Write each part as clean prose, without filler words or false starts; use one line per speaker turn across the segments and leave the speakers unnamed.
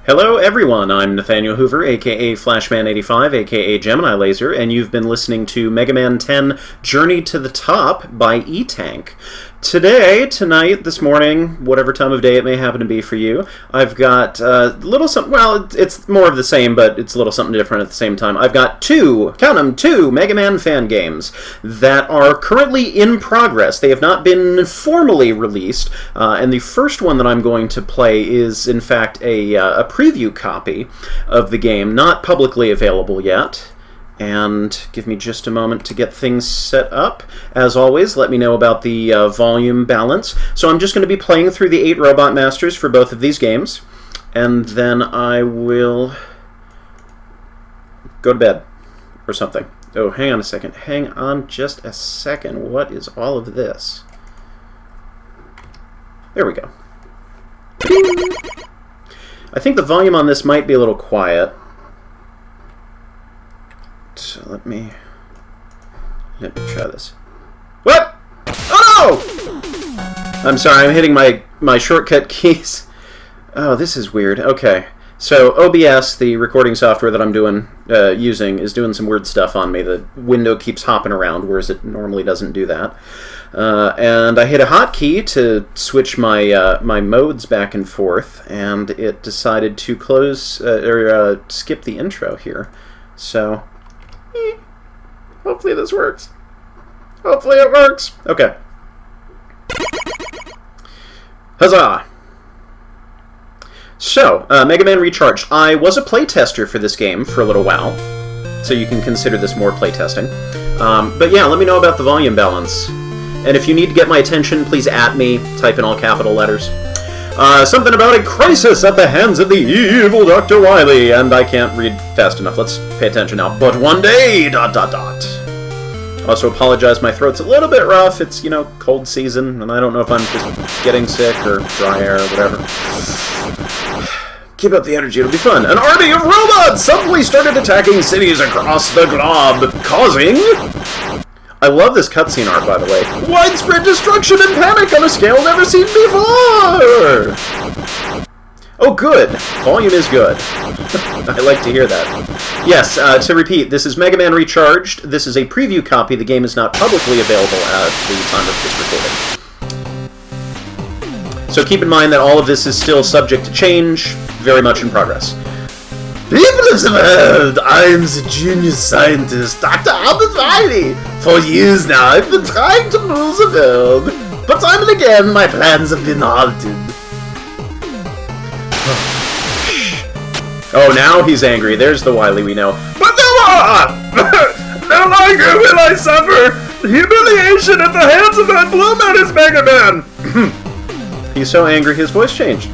Hello everyone, I'm Nathaniel Hoover, aka Flashman85, aka Gemini Laser, and you've been listening to Mega Man 10 Journey to the Top by E-Tank. Today, tonight, this morning, whatever time of day it may happen to be for you, I've got a little something, well, it's more of the same, but it's a little something different at the same time. I've got two Mega Man fan games that are currently in progress. They have not been formally released, and the first one that I'm going to play is, in fact, a preview copy of the game, not publicly available yet. And give me just a moment to get things set up. As always, let me know about the volume balance. So I'm just going to be playing through the 8 Robot Masters for both of these games, and then I will go to bed or something. Oh, hang on a second. Hang on just a second. What is all of this? There we go. I think the volume on this might be a little quiet. So let me try this. What? Oh no! I'm sorry, I'm hitting my shortcut keys. Oh, this is weird. Okay. So OBS, the recording software that I'm using, is doing some weird stuff on me. The window keeps hopping around, whereas it normally doesn't do that. And I hit a hotkey to switch my my modes back and forth, and it decided to skip the intro here. So hopefully this works. Hopefully it works. Okay. Huzzah! So, Mega Man Recharged. I was a playtester for this game for a little while, so you can consider this more playtesting. But yeah, let me know about the volume balance. And if you need to get my attention, please @ me, type in all capital letters. Something about a crisis at the hands of the evil Dr. Wily, and I can't read fast enough. Let's pay attention now. But one day, ... Also apologize, my throat's a little bit rough. It's, you know, cold season, and I don't know if I'm just getting sick or dry air or whatever. Keep up the energy, it'll be fun. An army of robots suddenly started attacking cities across the globe, causing... I love this cutscene art, by the way. Widespread destruction and panic on a scale never seen before! Oh, good. Volume is good. I like to hear that. Yes, to repeat, this is Mega Man Recharged. This is a preview copy. The game is not publicly available at the time of this recording. So keep in mind that all of this is still subject to change, very much in progress. People of the world, I'm the genius scientist, Dr. Albert Wily. For years now, I've been trying to rule the world, but time and again, my plans have been halted. Oh, now he's angry. There's the Wily we know. But no longer will I suffer humiliation at the hands of that blue-man's Mega Man. He's so angry, his voice changed.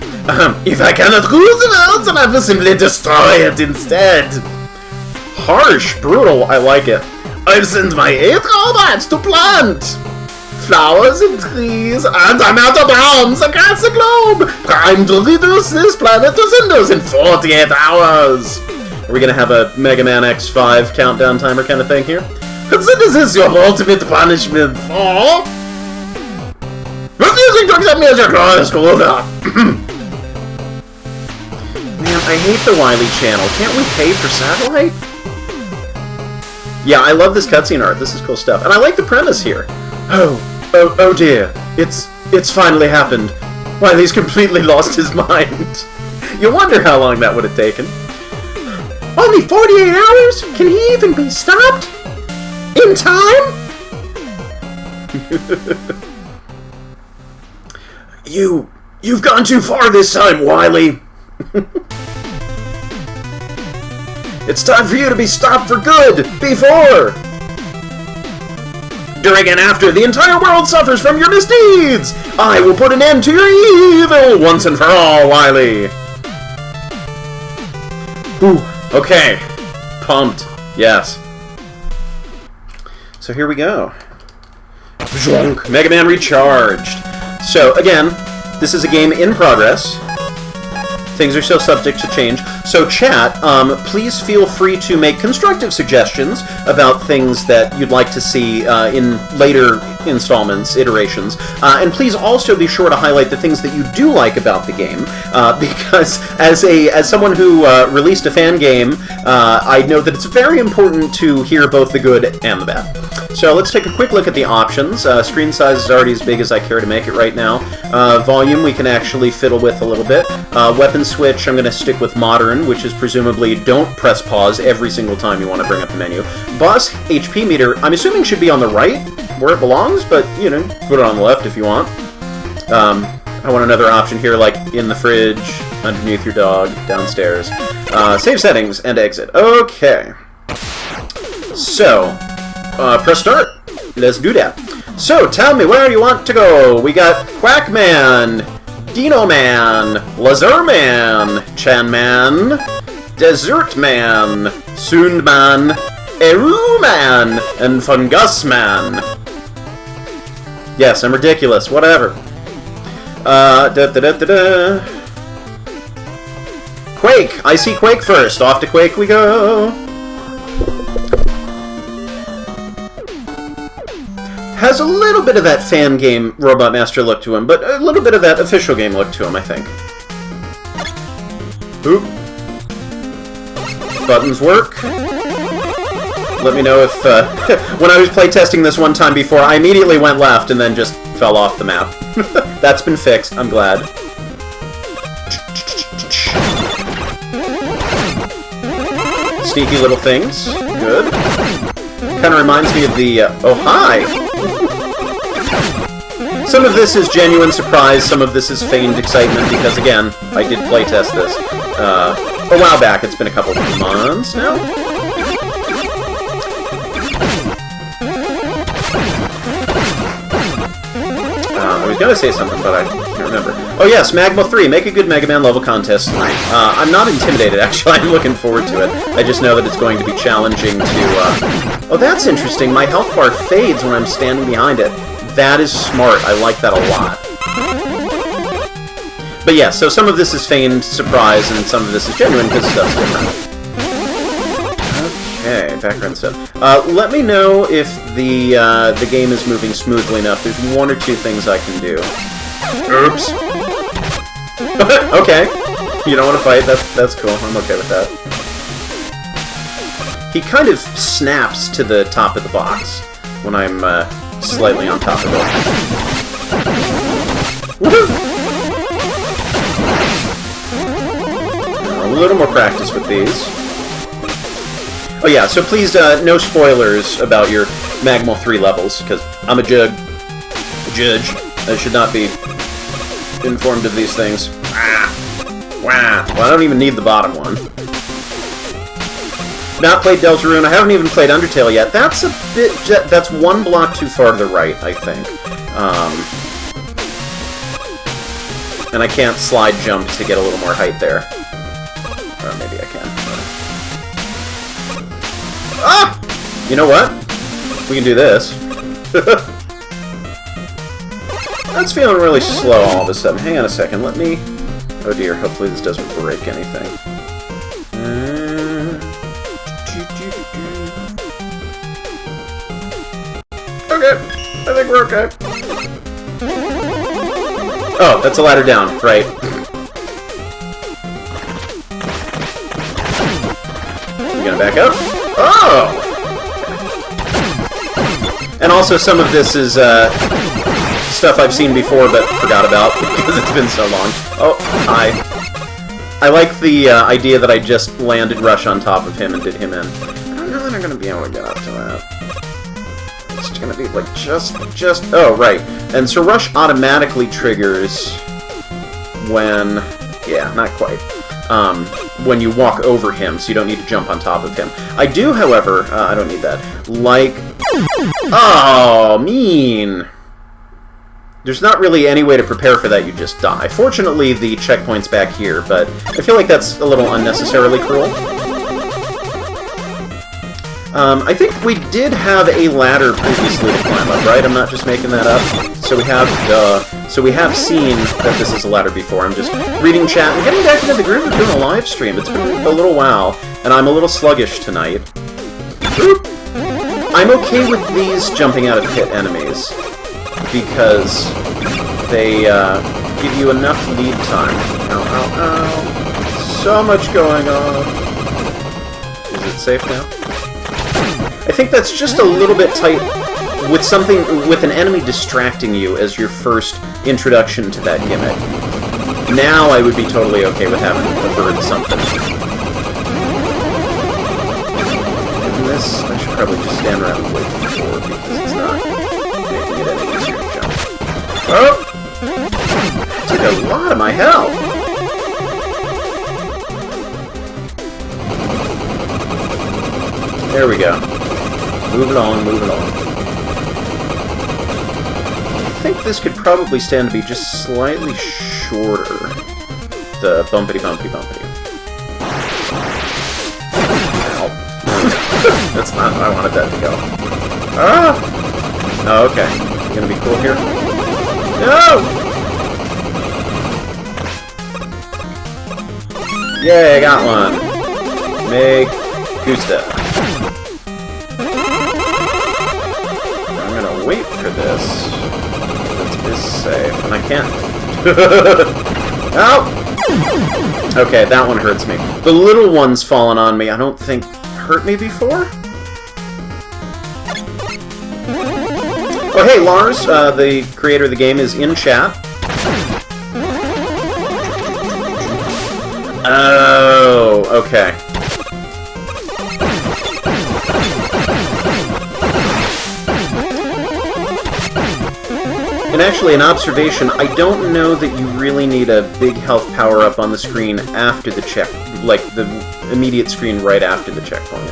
If I cannot rule the world, then I will simply destroy it instead. Harsh, brutal, I like it. I've sent my 8 robots to plant flowers and trees and amount of bombs across the globe, primed to reduce this planet to cinders in 48 hours. Are we gonna have a Mega Man X5 countdown timer kind of thing here? Consider this your ultimate punishment for refusing to accept me as your glorious ruler. Man, I hate the Wily channel. Can't we pay for satellite? Yeah, I love this cutscene art. This is cool stuff. And I like the premise here. Oh dear. It's finally happened. Wily's completely lost his mind. You wonder how long that would have taken. Only 48 hours? Can he even be stopped? In time? You've gone too far this time, Wily. It's time for you to be stopped for good! Before! During and after the entire world suffers from your misdeeds! I will put an end to your evil once and for all, Wily! Ooh, okay. Pumped. Yes. So here we go. Mega Man Recharged. So, again, this is a game in progress. things are still subject to change. So chat, please feel free to make constructive suggestions about things that you'd like to see in later installments, iterations. And please also be sure to highlight the things that you do like about the game, because as someone who released a fan game, I know that it's very important to hear both the good and the bad. So let's take a quick look at the options. Screen size is already as big as I care to make it right now. Volume we can actually fiddle with a little bit. Weapon switch, I'm going to stick with modern, which is presumably don't press pause every single time you want to bring up the menu. Boss HP meter, I'm assuming should be on the right, where it belongs, but, you know, put it on the left if you want. I want another option here, like in the fridge, underneath your dog, downstairs. Save settings and exit. Okay. So, press start. Let's do that. So, tell me where you want to go. We got Quackman, Dino Man, Lazar Man, Chan Man, Desert Man, Soon Man, Eru Man, and Fungus Man. Yes, I'm ridiculous. Whatever. Quake! I see Quake first. Off to Quake we go. Has a little bit of that fan game Robot Master look to him, but a little bit of that official game look to him, I think. Oop. Buttons work. Let me know if, when I was playtesting this one time before, I immediately went left and then just fell off the map. That's been fixed, I'm glad. Sneaky little things. Good. Kind of reminds me of the, oh hi! Some of this is genuine surprise, some of this is feigned excitement, because again, I did playtest this a while back. It's been a couple of months now? I was going to say something, but I can't remember. Oh yes, Magma 3. Make a good Mega Man level contest. I'm not intimidated, actually. I'm looking forward to it. I just know that it's going to be challenging to... Oh, that's interesting. My health bar fades when I'm standing behind it. That is smart. I like that a lot. But yeah, so some of this is feigned surprise, and some of this is genuine because stuff's different. Okay, background stuff. Let me know if the game is moving smoothly enough. There's one or two things I can do. Oops. Okay. You don't want to fight? That's cool. I'm okay with that. He kind of snaps to the top of the box when I'm slightly on top of it. Woohoo! A little more practice with these. Oh yeah, so please, no spoilers about your Magma 3 levels, because I'm a judge. I should not be informed of these things. Well, I don't even need the bottom one. Not played Deltarune. I haven't even played Undertale yet. That's a bit... That's one block too far to the right, I think. And I can't slide jump to get a little more height there. Or maybe I can. Ah! You know what? We can do this. That's feeling really slow all of a sudden. Hang on a second. Let me... Oh dear, hopefully this doesn't break anything. Okay. I think we're okay. Oh, that's a ladder down. Right. We're gonna back up. Oh! And also some of this is stuff I've seen before but forgot about because it's been so long. Oh, hi. I like the idea that I just landed Rush on top of him and did him in. I don't know that I'm going to be able to get up to that. It's going to be like just... Oh, right. And so Rush automatically triggers when... Yeah, not quite. When you walk over him, so you don't need to jump on top of him. I do, however, I don't need that, like... Oh, mean! There's not really any way to prepare for that, you just die. Fortunately, the checkpoint's back here, but I feel like that's a little unnecessarily cruel. I think we did have a ladder previously to climb up, right? I'm not just making that up. So we have seen that this is a ladder before. I'm just reading chat and getting back into the groove of doing a live stream. It's been a little while, and I'm a little sluggish tonight. Oop. I'm okay with these jumping out of pit enemies because they give you enough lead time. Ow, ow, ow. So much going on. Is it safe now? I think that's just a little bit tight with an enemy distracting you as your first introduction to that gimmick. Now I would be totally okay with having a bird something. And this, I should probably just stand around and wait for because it's not making it any easier to jump. Oh! Took a lot of my health! There we go. Move along, move along. I think this could probably stand to be just slightly shorter. The bumpity-bumpity-bumpity. Ow. That's not how I wanted that to go. Ah! Oh, okay. You gonna be cool here? No! Yay, I got one! Make Gusta. Wait for this. This is safe, and I can't. Ow! Okay, that one hurts me. The little one's fallen on me. I don't think hurt me before. Oh, hey, Lars, the creator of the game, is in chat. Oh, okay. And actually, an observation, I don't know that you really need a big health power-up on the screen after the check, like the immediate screen right after the checkpoint.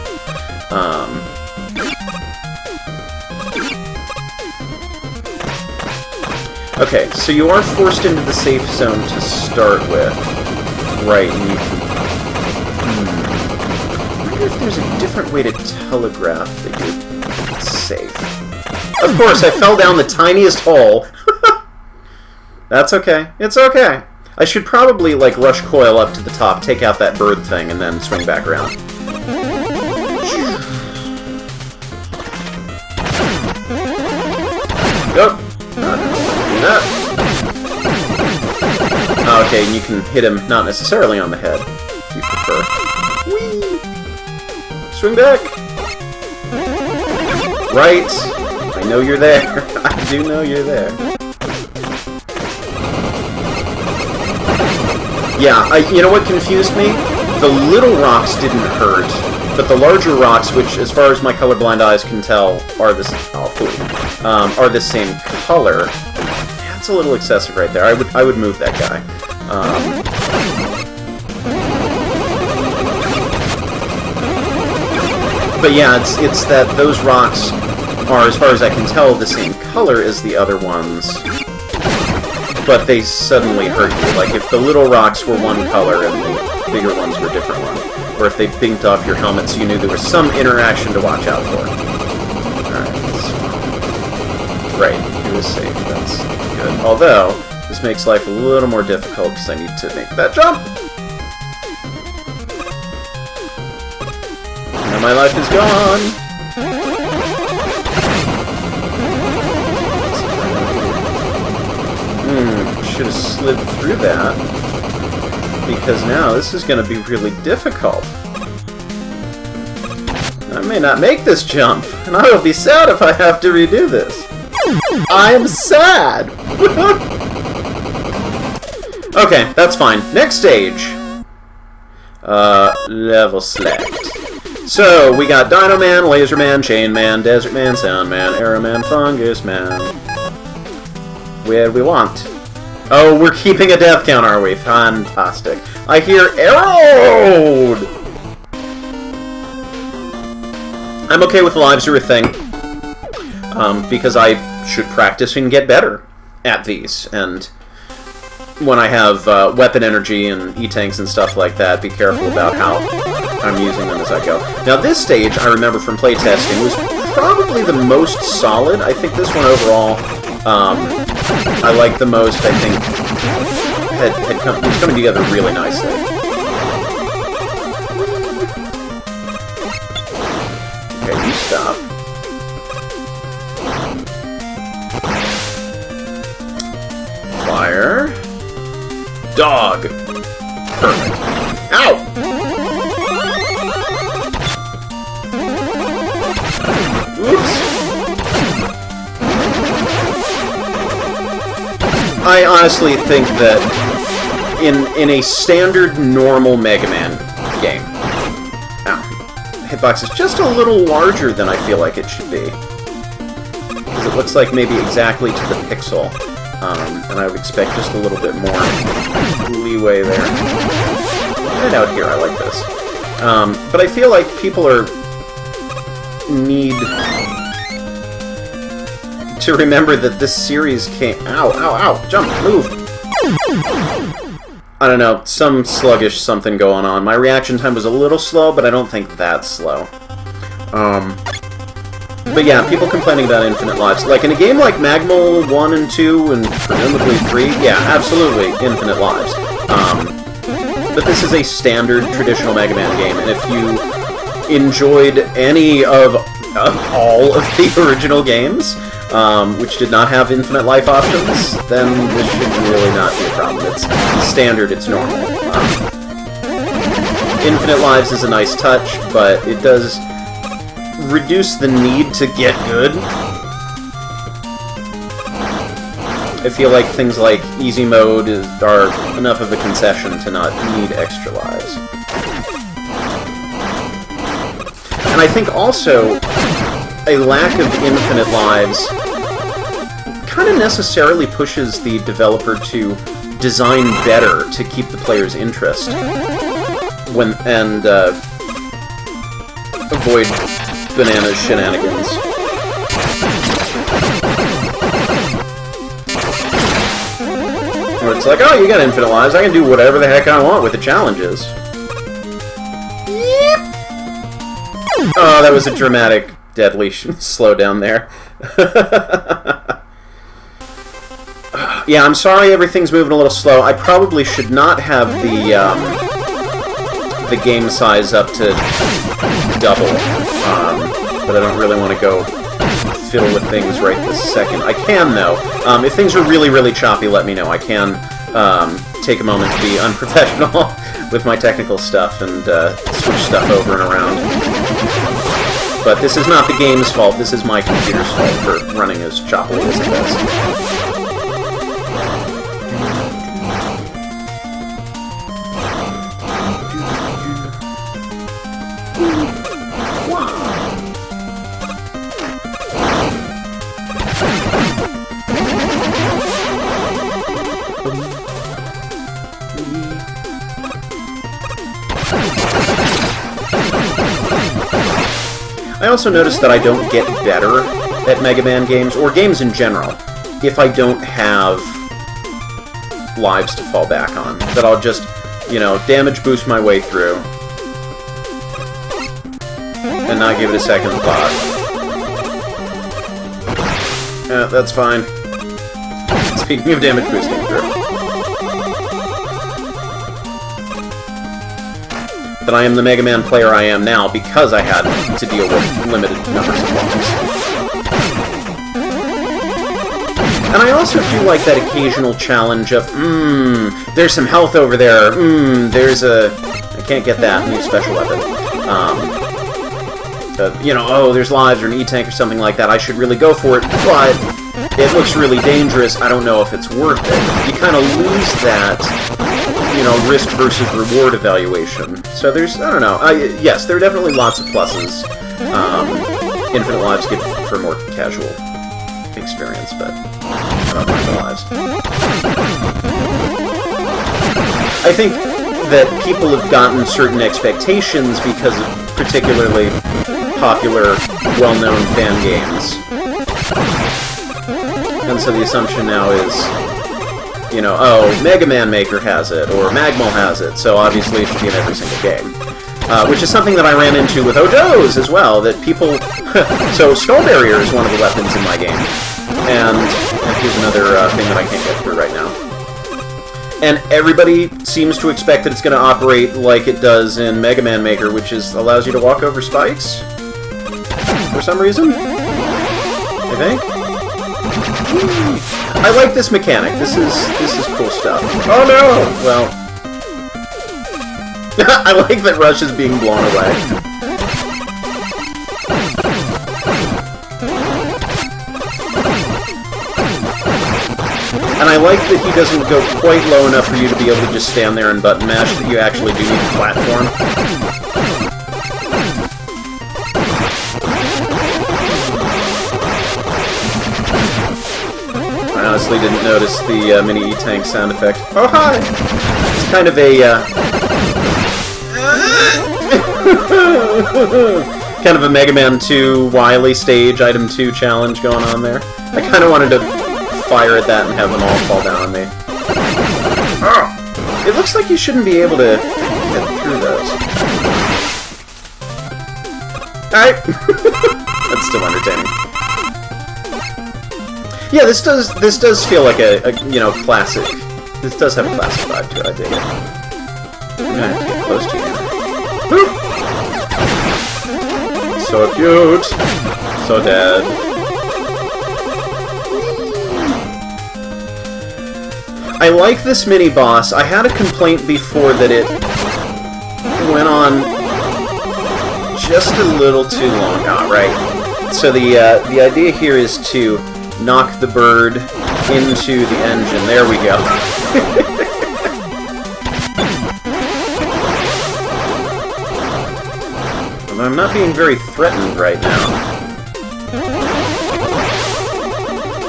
Okay, so you are forced into the safe zone to start with. Right, and you can... I wonder if there's a different way to telegraph that you're safe. Of course, I fell down the tiniest hole. That's okay. It's okay. I should probably, like, rush coil up to the top, take out that bird thing, and then swing back around. Nope. Not doing that. Okay, and you can hit him, not necessarily on the head, if you prefer. Whee! Swing back! Right! I know you're there. I do know you're there. Yeah, you know what confused me? The little rocks didn't hurt, but the larger rocks, which, as far as my colorblind eyes can tell, are the same color. That's a little excessive right there. I would move that guy. But yeah, it's that those rocks are, as far as I can tell, the same color as the other ones, but they suddenly hurt you. Like, if the little rocks were one color and the bigger ones were a different one, or if they binked off your helmet so you knew there was some interaction to watch out for. Alright, right, he was safe, that's good. Although, this makes life a little more difficult because I need to make that jump! Now my life is gone! Should have slid through that, because now this is going to be really difficult. I may not make this jump, and I will be sad if I have to redo this. I'm sad! Okay, that's fine. Next stage. Level select. So, we got Dino Man, Laser Man, Chain Man, Desert Man, Sound Man, Arrow Man, Fungus Man. Where we want. Oh, we're keeping a death count, are we? Fantastic. I hear arrowed! I'm okay with lives are a thing, because I should practice and get better at these, and when I have weapon energy and E-tanks and stuff like that, be careful about how I'm using them as I go. Now this stage, I remember from playtesting, was probably the most solid. I think this one overall, I like the most. I think was coming together really nicely. Okay, you stop. Fire. Dog. Perfect. Ow! Oops. I honestly think that in a standard, normal Mega Man game, hitbox is just a little larger than I feel like it should be. Because it looks like maybe exactly to the pixel. And I would expect just a little bit more leeway there. Right out here, I like this. But I feel like people need to remember that this series came... Ow, ow, ow! Jump! Move! I don't know, some sluggish something going on. My reaction time was a little slow, but I don't think that slow. But yeah, people complaining about infinite lives. Like, in a game like Magmal 1 and 2, and presumably 3, yeah, absolutely, infinite lives. But this is a standard, traditional Mega Man game, and if you enjoyed any of all of the original games, which did not have infinite life options, then this should really not be a problem. It's standard, it's normal. Infinite lives is a nice touch, but it does reduce the need to get good. I feel like things like easy mode are enough of a concession to not need extra lives. And I think also a lack of infinite lives kind of necessarily pushes the developer to design better to keep the player's interest and avoid bananas shenanigans. Where it's like, oh, you got infinite lives, I can do whatever the heck I want with the challenges. Yep. Oh, that was a dramatic, deadly slowdown there. Yeah, I'm sorry everything's moving a little slow. I probably should not have the game size up to double, but I don't really want to go fiddle with things right this second. I can, though. If things are really, really choppy, let me know. I can take a moment to be unprofessional with my technical stuff and switch stuff over and around. But this is not the game's fault. This is my computer's fault for running as choppily as it does. I also noticed that I don't get better at Mega Man games, or games in general, if I don't have lives to fall back on. That I'll just, you know, damage boost my way through, and not give it a second thought. That's fine. Speaking of damage boosting through. That I am the Mega Man player I am now because I had to deal with limited numbers of lives. And I also do like that occasional challenge of, there's some health over there, there's a... I can't get that, new special weapon. You know, oh, there's lives or an E-Tank or something like that, I should really go for it, but it looks really dangerous, I don't know if it's worth it. You kind of lose that, you know, risk versus reward evaluation. So there's, I don't know, yes, there are definitely lots of pluses. Infinite lives give for a more casual experience, but I don't mind the lives. I think that people have gotten certain expectations because of particularly popular, well-known fan games. And so the assumption now is, you know, oh, Mega Man Maker has it, or Magmal has it, so obviously it should be in every single game. which is something that I ran into with Ojo's as well, that people... So, Skull Barrier is one of the weapons in my game, and here's another thing that I can't get through right now. And everybody seems to expect that it's going to operate like it does in Mega Man Maker, which is allows you to walk over spikes, for some reason, I think. I like this mechanic. This is cool stuff. Oh no! Well... I like that Rush is being blown away. And I like that he doesn't go quite low enough for you to be able to just stand there and button mash, that you actually do need a platform. I honestly didn't notice the mini E-Tank sound effect. Oh, hi! It's kind of a... kind of a Mega Man 2 Wily stage item 2 challenge going on there. I kind of wanted to fire at that and have them all fall down on me. Oh, it looks like you shouldn't be able to get through those. Alright. That's still entertaining. Yeah, this does feel like a you know, classic. This does have a classic vibe to it, I dig it. I'm gonna have to get close to you. Boop! So cute! So dead. I like this mini-boss. I had a complaint before that it went on just a little too long. Ah, right. So the idea here is to knock the bird into the engine. There we go. I'm not being very threatened right now.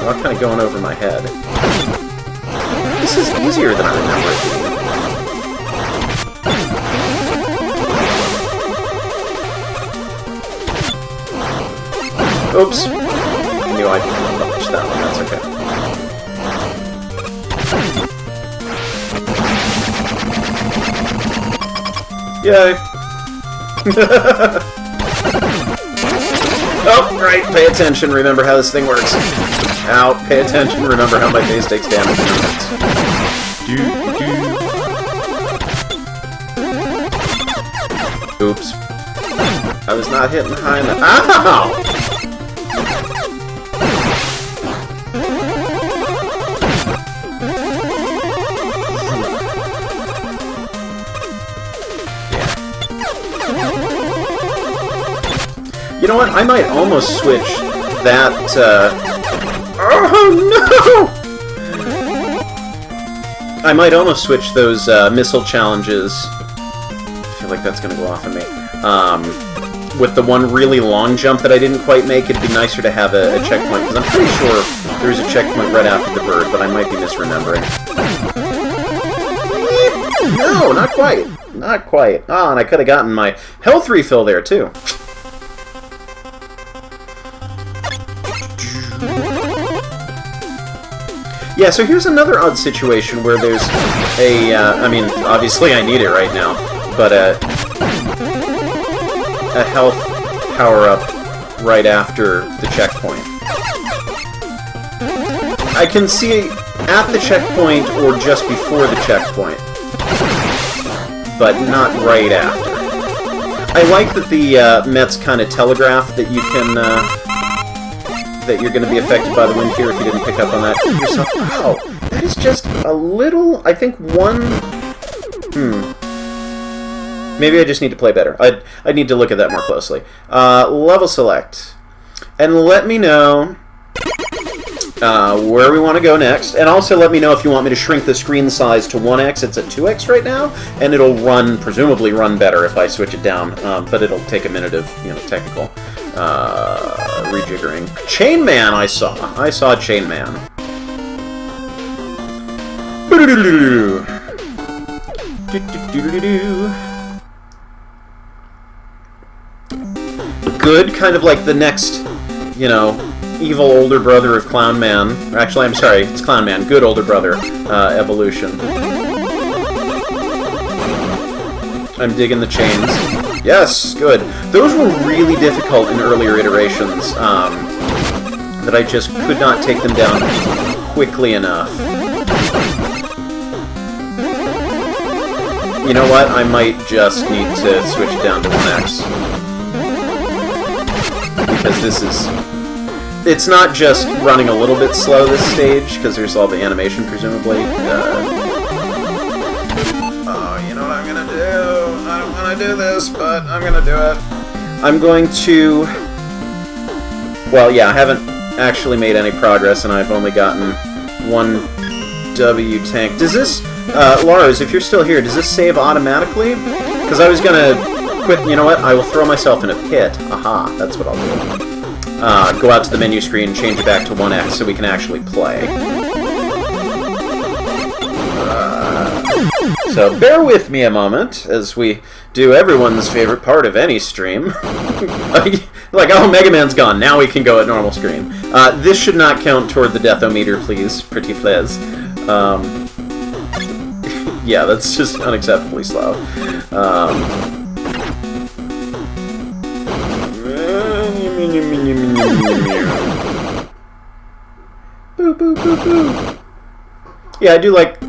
I'm kind of going over my head. This is easier than I remember it being. Oops. I knew I published that one, that's okay. Yay! Oh, right, pay attention, remember how this thing works. Ow, pay attention, remember how my face takes damage. Oops. I was not hitting high enough. Ow! You know what? I might almost switch that, Oh, no! I might almost switch those, missile challenges. I feel like that's gonna go off on me. With the one really long jump that I didn't quite make, it'd be nicer to have a checkpoint, because I'm pretty sure there's a checkpoint right after the bird, but I might be misremembering. No, not quite. Not quite. Ah, and I could have gotten my health refill there, too. Yeah, so here's another odd situation where there's a, I mean, obviously I need it right now, but a health power-up right after the checkpoint. I can see at the checkpoint or just before the checkpoint, but not right after. I like that the Mets kind of telegraph that you can, that you're going to be affected by the wind here if you didn't pick up on that yourself. Wow, that is just a little, I think one... Maybe I just need to play better. I need to look at that more closely. Level select. And let me know where we want to go next. And also let me know if you want me to shrink the screen size to 1x. It's at 2x right now. And it'll run, presumably run better if I switch it down. But it'll take a minute of, you know, technical rejiggering. Chain Man I saw Chain Man. Good, kind of like the next, you know, evil older brother of Clown Man. Or actually, I'm sorry, it's Clown Man. Good older brother evolution. I'm digging the chains. Yes, good. Those were really difficult in earlier iterations, that I just could not take them down quickly enough. You know what? I might just need to switch it down to 1x. Because this is... It's not just running a little bit slow this stage, because there's all the animation, presumably. Oh, you know what I'm gonna do? I don't want to do this, but I'm gonna do it. I'm going to... Well, yeah, I haven't actually made any progress, and I've only gotten one W tank. Does this... Lars, if you're still here, does this save automatically? Because I was gonna quit... You know what? I will throw myself in a pit. Aha, that's what I'll do. Go out to the menu screen, change it back to 1x so we can actually play. So bear with me a moment as we do everyone's favorite part of any stream. Like, oh, Mega Man's gone. Now we can go at normal screen. This should not count toward the death-o-meter, please. Pretty please. Yeah, that's just unacceptably slow. Boo, boo, boo, boo. Yeah, I do like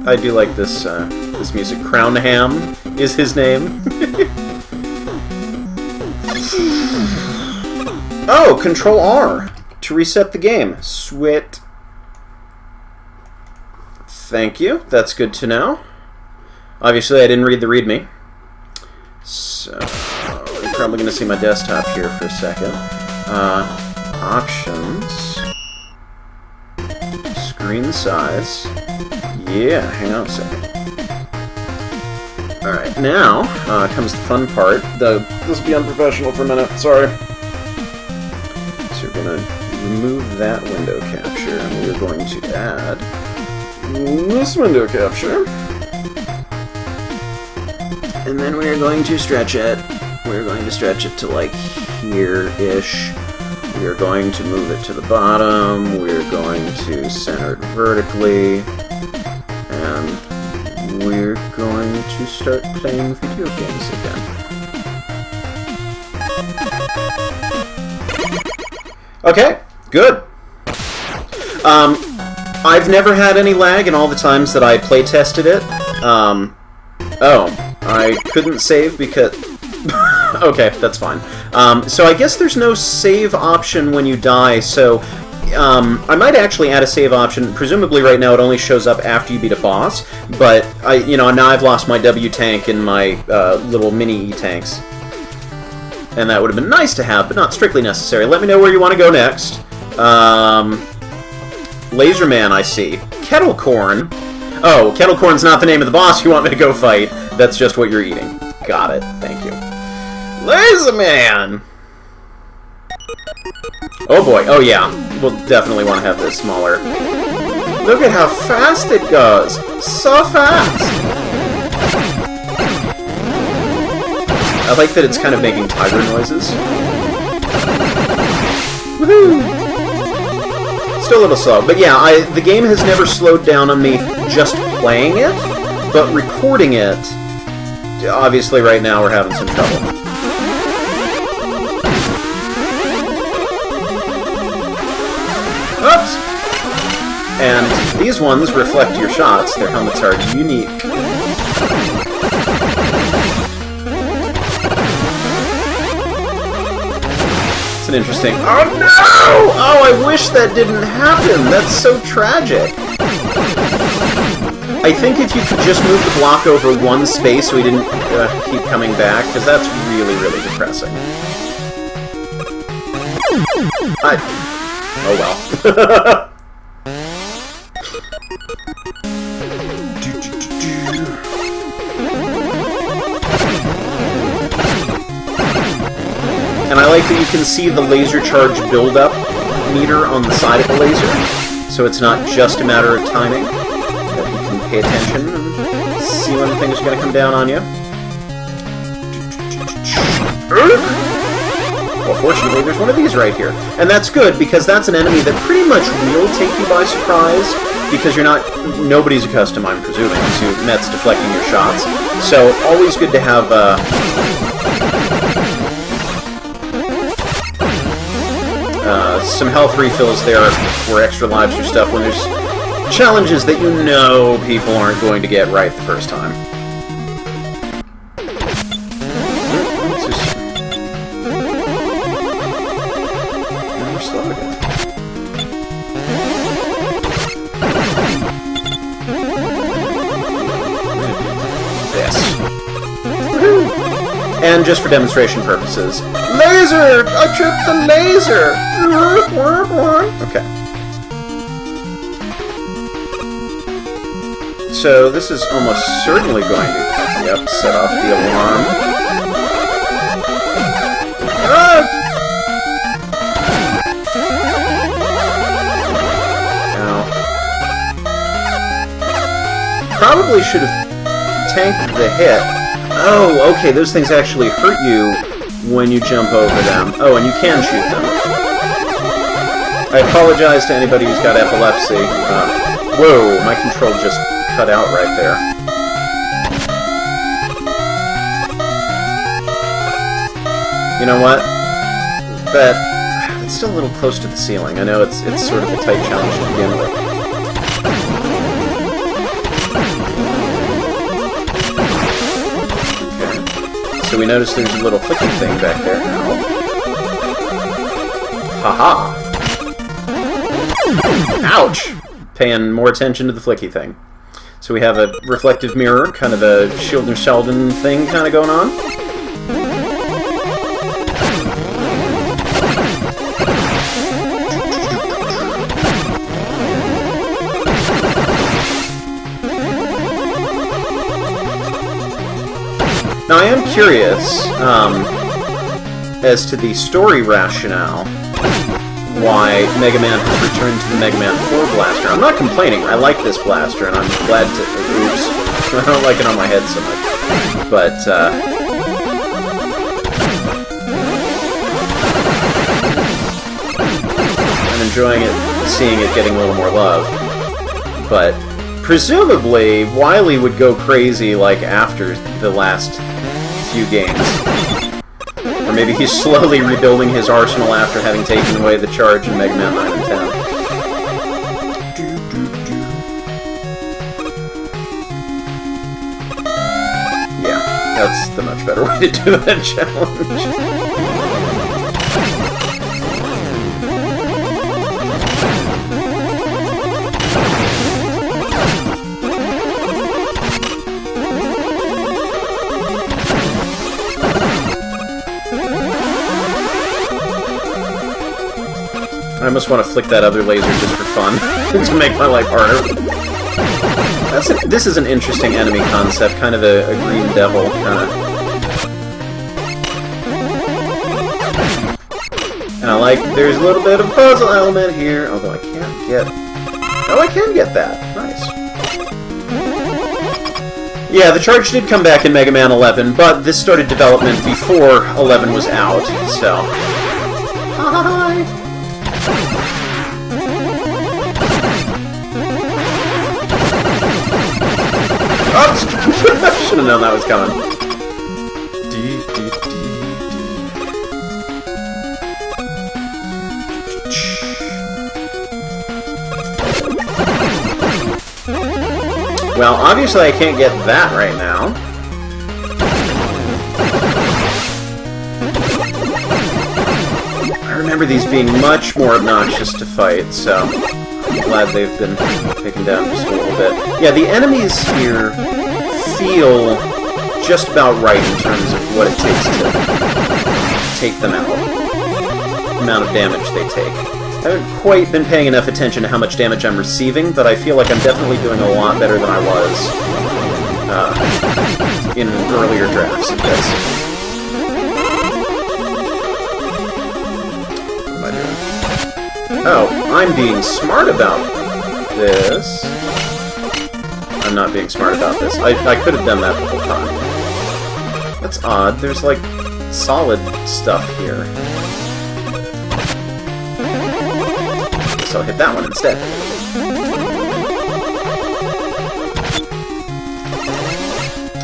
this this music. Crownham is his name. Oh, Control R to reset the game. Sweet. Thank you. That's good to know. Obviously, I didn't read the README. So, you're probably going to see my desktop here for a second. Options. Screen size. Yeah, hang on a second. Alright, now comes the fun part. This will be unprofessional for a minute, sorry. So we're going to remove that window capture, and we're going to add this window capture. And then we're going to stretch it. We're going to stretch it to like here-ish. We're going to move it to the bottom. We're going to center it vertically. And we're going to start playing video games again. Okay, good. I've never had any lag in all the times that I play tested it. Oh, I couldn't save because... Okay, that's fine. So I guess there's no save option when you die, so I might actually add a save option. Presumably right now it only shows up after you beat a boss, but now I've lost my W tank and my little mini E tanks. And that would have been nice to have, but not strictly necessary. Let me know where you want to go next. Laserman, I see. Kettle Corn. Oh, Kettle Corn's not the name of the boss you want me to go fight. That's just what you're eating. Got it. Thank you. Laserman! Oh boy. Oh yeah. We'll definitely want to have this smaller. Look at how fast it goes. So fast! I like that it's kind of making tiger noises. Woohoo! Still a little slow, but yeah, the game has never slowed down on me just playing it, but recording it, obviously right now we're having some trouble. Oops! And these ones reflect your shots. Their helmets are unique. An interesting... Oh no! Oh, I wish that didn't happen! That's so tragic! I think if you could just move the block over one space so he didn't keep coming back, because that's really, really depressing. Oh well. And I like that you can see the laser charge build-up meter on the side of the laser, so it's not just a matter of timing, that you can pay attention and see when things are going to come down on you. Well, fortunately, there's one of these right here. And that's good, because that's an enemy that pretty much will take you by surprise, because you're not... Nobody's accustomed, I'm presuming, to Mets deflecting your shots. So, always good to have, some health refills there for extra lives or stuff when there's challenges that you know people aren't going to get right the first time. We're slow again. This. Woohoo! And just for demonstration purposes, laser! I tripped the laser! Okay. So this is almost certainly going to, yep, set off the alarm. Ah! Now, probably should have tanked the hit. Oh, okay, those things actually hurt you when you jump over them. Oh, and you can shoot them. I apologize to anybody who's got epilepsy. Whoa, my control just cut out right there. You know what? It's still a little close to the ceiling. I know it's sort of a tight challenge to begin with. So we notice there's a little flicky thing back there now. Haha! Ouch! Paying more attention to the flicky thing. So we have a reflective mirror, kind of a Shieldner Sheldon thing kind of going on. Now, I am curious as to the story rationale why Mega Man has returned to the Mega Man 4 blaster. I'm not complaining. I like this blaster, and I'm glad to... Oops. I don't like it on my head so much. But, I'm enjoying it, seeing it getting a little more love. But, presumably, Wily would go crazy, like, after the last few games. Or maybe he's slowly rebuilding his arsenal after having taken away the charge in Mega Man 9 and 10. Yeah, that's the much better way to do that challenge. I almost want to flick that other laser just for fun, to make my life harder. This is an interesting enemy concept, kind of a green devil, kind of. And I like, there's a little bit of puzzle element here, although I can't get... Oh, I can get that. Nice. Yeah, the charge did come back in Mega Man 11, but this started development before 11 was out, so... Hi! Oops! Should have known that was coming. Well, obviously I can't get that right now. I remember these being much more obnoxious to fight, so I'm glad they've been taken down just a little bit. Yeah, the enemies here feel just about right in terms of what it takes to take them out. The amount of damage they take. I haven't quite been paying enough attention to how much damage I'm receiving, but I feel like I'm definitely doing a lot better than I was in earlier drafts of this. What am I doing? Oh, I'm being smart about this. I'm not being smart about this. I could have done that the whole time. That's odd. There's, like, solid stuff here. guess I'll hit that one instead.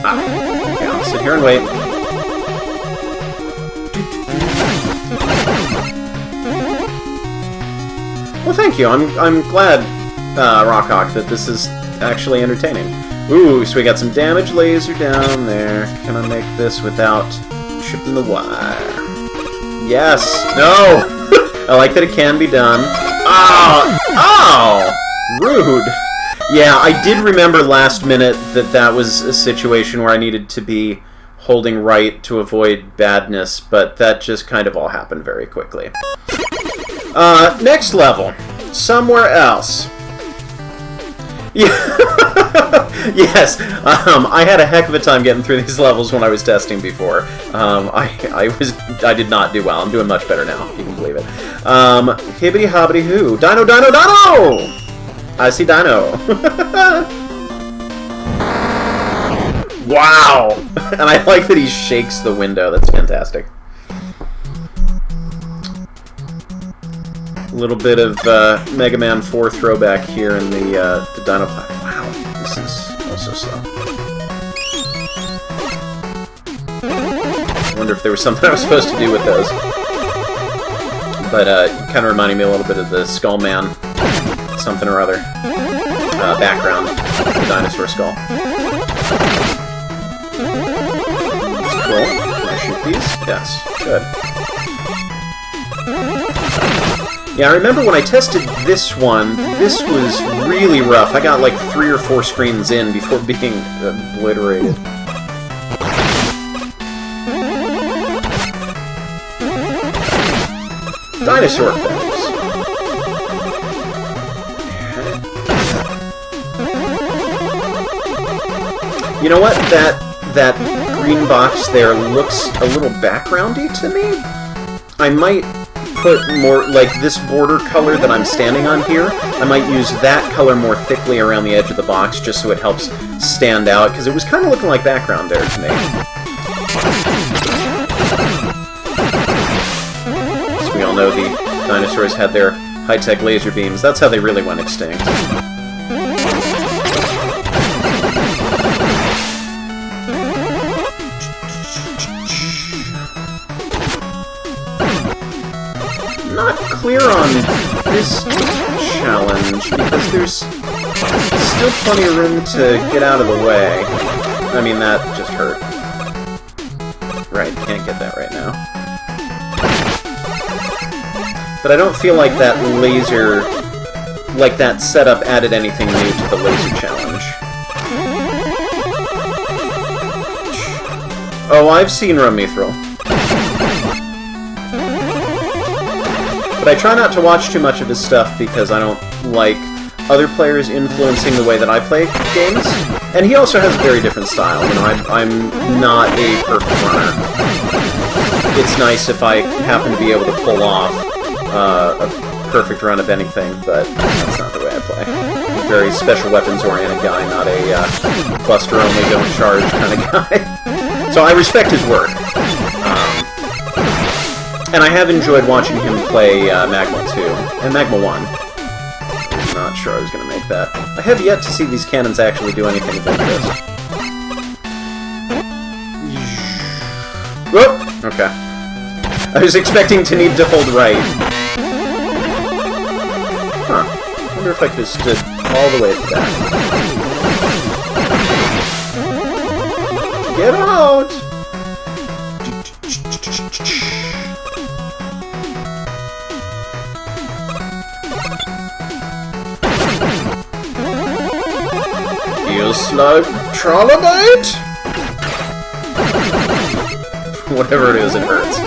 Okay, I'll sit here and wait. Well, thank you. I'm glad, Rockhawk, that this is actually entertaining. Ooh, so we got some damage laser down there. Can I make this without tripping the wire? Yes! No! I like that it can be done. Oh! Oh! Rude! Yeah, I did remember last minute that that was a situation where I needed to be holding right to avoid badness, but that just kind of all happened very quickly. Next level. Somewhere else. Yeah. Yes, I had a heck of a time getting through these levels when I was testing before. I did not do well. I'm doing much better now, if you can believe it. Hibbity hobbity hoo. Dino, dino, dino! I see dino. Wow! And I like that he shakes the window. That's fantastic. A little bit of Mega Man 4 throwback here in the Dino platform. Wow, this is also slow. I wonder if there was something I was supposed to do with those. But kind of reminding me a little bit of the Skull Man, something or other, background, the dinosaur skull. That's cool. Can I shoot these? Yes. Good. Yeah, I remember when I tested this one, this was really rough. I got like 3 or 4 screens in before being obliterated. Dinosaur things. You know what? That green box there looks a little backgroundy to me. I might put more, like this border color that I'm standing on here, I might use that color more thickly around the edge of the box just so it helps stand out, because it was kind of looking like background there to me. As we all know, the dinosaurs had their high-tech laser beams. That's how they really went extinct. Not clear on this challenge, because there's still plenty of room to get out of the way. I mean, that just hurt. Right, can't get that right now. But I don't feel like that laser, like that setup added anything new to the laser challenge. Oh, I've seen Mithril. But I try not to watch too much of his stuff because I don't like other players influencing the way that I play games. And he also has a very different style. You know, I'm not a perfect runner. It's nice if I happen to be able to pull off a perfect run of anything, but that's not the way I play. I'm a very special weapons-oriented guy, not a cluster-only, don't charge kind of guy. So I respect his work. And I have enjoyed watching him play Magma 2, and Magma 1. I'm not sure I was going to make that. I have yet to see these cannons actually do anything of interest. Whoop! Okay. I was expecting to need to hold right. Huh. I wonder if I could have stood all the way at the back. Get out! Feels like Trollobite? Whatever it is, it hurts.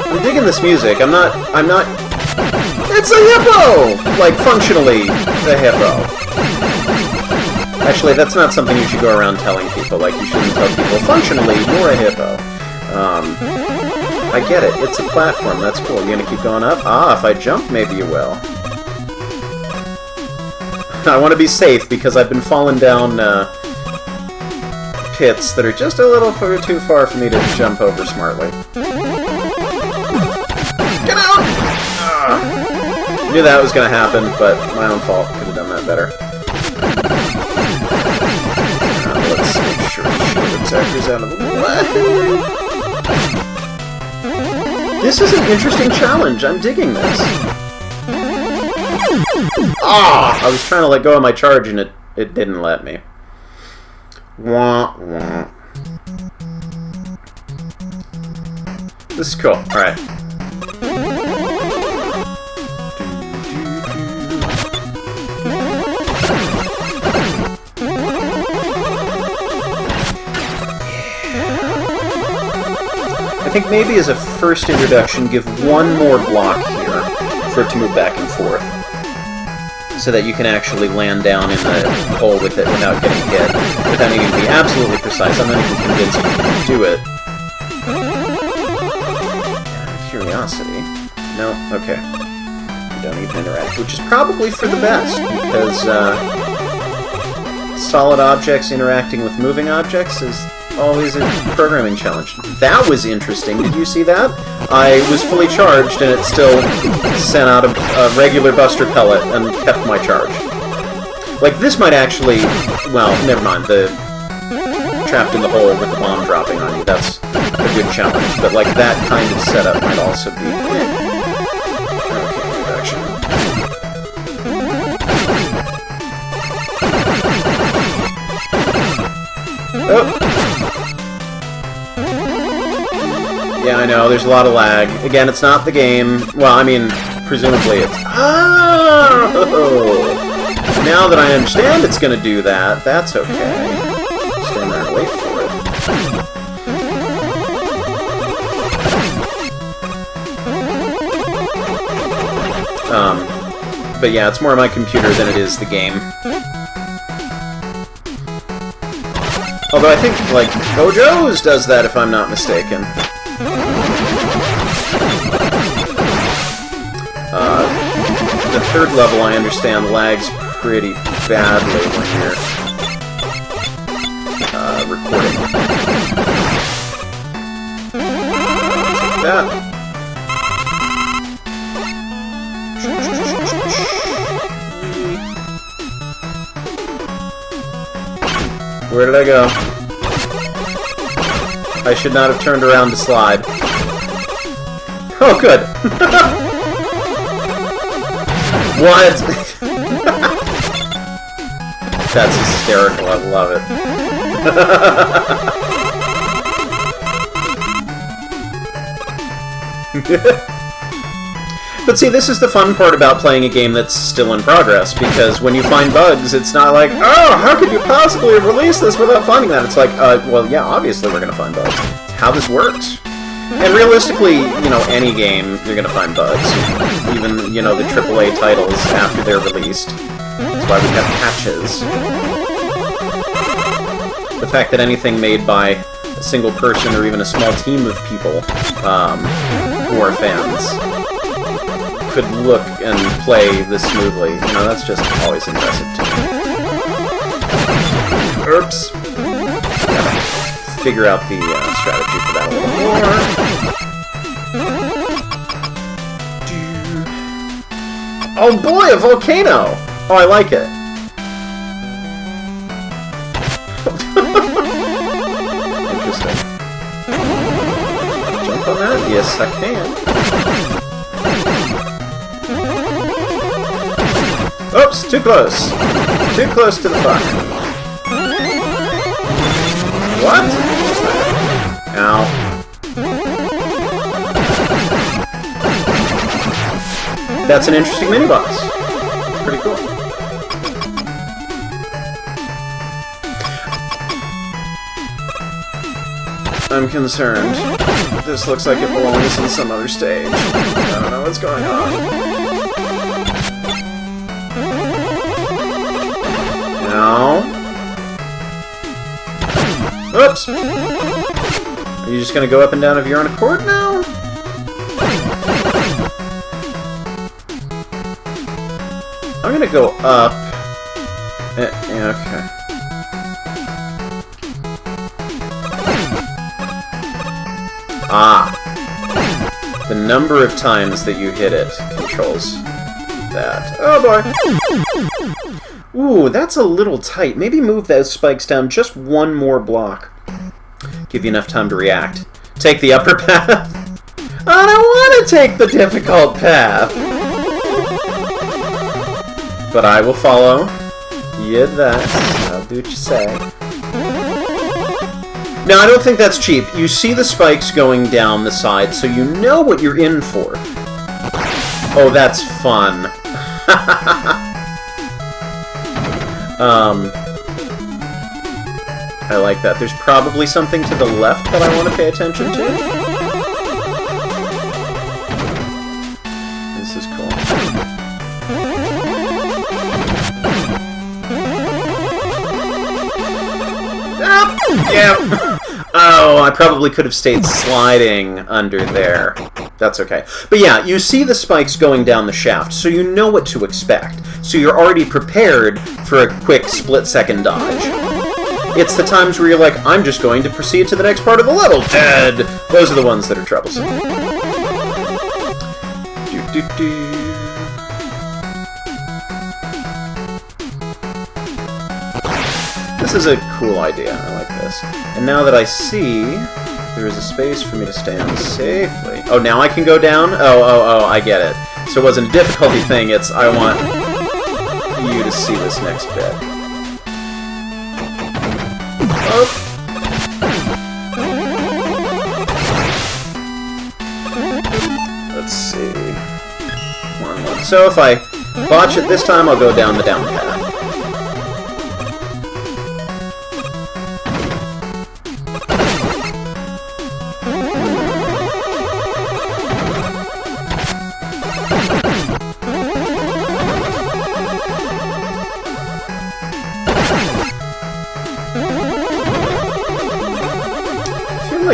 I'm digging this music. I'm not... It's a hippo! Like, functionally, a hippo. Actually, that's not something you should go around telling people. Like, you shouldn't tell people, functionally, you're a hippo. I get it. It's a platform. That's cool. You gonna keep going up? Ah, if I jump, maybe you will. I want to be safe because I've been falling down pits that are just a little too far for me to jump over smartly. Knew that was going to happen, but my own fault. Could have done that better. Let's make sure the shield attackers out of the way. This is an interesting challenge. I'm digging this. Ah! I was trying to let go of my charge and it didn't let me. Wah, wah. This is cool. Alright. I think maybe as a first introduction, give one more block here for it to move back and forth, so that you can actually land down in the hole with it without getting hit, without needing to be absolutely precise. I'm not even convinced you can do it. Curiosity. No? Okay. You don't even interact, which is probably for the best, because solid objects interacting with moving objects is always a programming challenge. That was interesting. Did you see that? I was fully charged and it still sent out a regular buster pellet and kept my charge. Like, this might actually... Well, never mind. The trapped in the hole with the bomb dropping on you, that's a good challenge. But, like, that kind of setup might also be... Okay, reduction. Oh! Yeah, I know, there's a lot of lag. Again, it's not the game. Well, I mean, presumably it's... Oh! Now that I understand it's going to do that, that's okay. Stand there and wait for it. But yeah, it's more my computer than it is the game. Although I think, like, Hojo's does that if I'm not mistaken. The third level, I understand, lags pretty badly when you're recording. Take that. Where did I go? I should not have turned around to slide. Oh, good. What? That's hysterical. I love it. But see, this is the fun part about playing a game that's still in progress, because when you find bugs, it's not like, oh, how could you possibly have released this without finding that? It's like, well, yeah, obviously we're going to find bugs. It's how this works. And realistically, you know, any game, you're going to find bugs. Even, you know, the AAA titles after they're released. That's why we have patches. The fact that anything made by a single person or even a small team of people who are fans could look and play this smoothly, you know, that's just always impressive to me. Oops. Gotta figure out the strategy for that a little more. Oh boy, a volcano! Oh, I like it. Interesting. Jump on that? Yes, I can. Oops, too close. Too close to the fire. What? Ow. That's an interesting mini-boss. It's pretty cool. I'm concerned. This looks like it belongs in some other stage. I don't know what's going on. No. Oops! Are you just gonna go up and down of your own accord now? I'm gonna go up. Yeah, okay. Ah! The number of times that you hit it controls that. Oh boy! Ooh, that's a little tight. Maybe move those spikes down just one more block. Give you enough time to react. Take the upper path. I don't want to take the difficult path. But I will follow. Yeah, that. I'll do what you say. Now, I don't think that's cheap. You see the spikes going down the side, so you know what you're in for. Oh, that's fun. I like that. There's probably something to the left that I want to pay attention to. This is cool. Ah, yeah. Oh, I probably could have stayed sliding under there. That's okay. But yeah, you see the spikes going down the shaft, so you know what to expect. So you're already prepared for a quick split-second dodge. It's the times where you're like, I'm just going to proceed to the next part of the level. Dead! Those are the ones that are troublesome. This is a cool idea. I like this. And now that I see there is a space for me to stand safely. Oh, now I can go down? Oh, I get it. So it wasn't a difficulty thing, it's I want you to see this next bit. Oh. Let's see. Come on. So if I botch it this time, I'll go down the down path.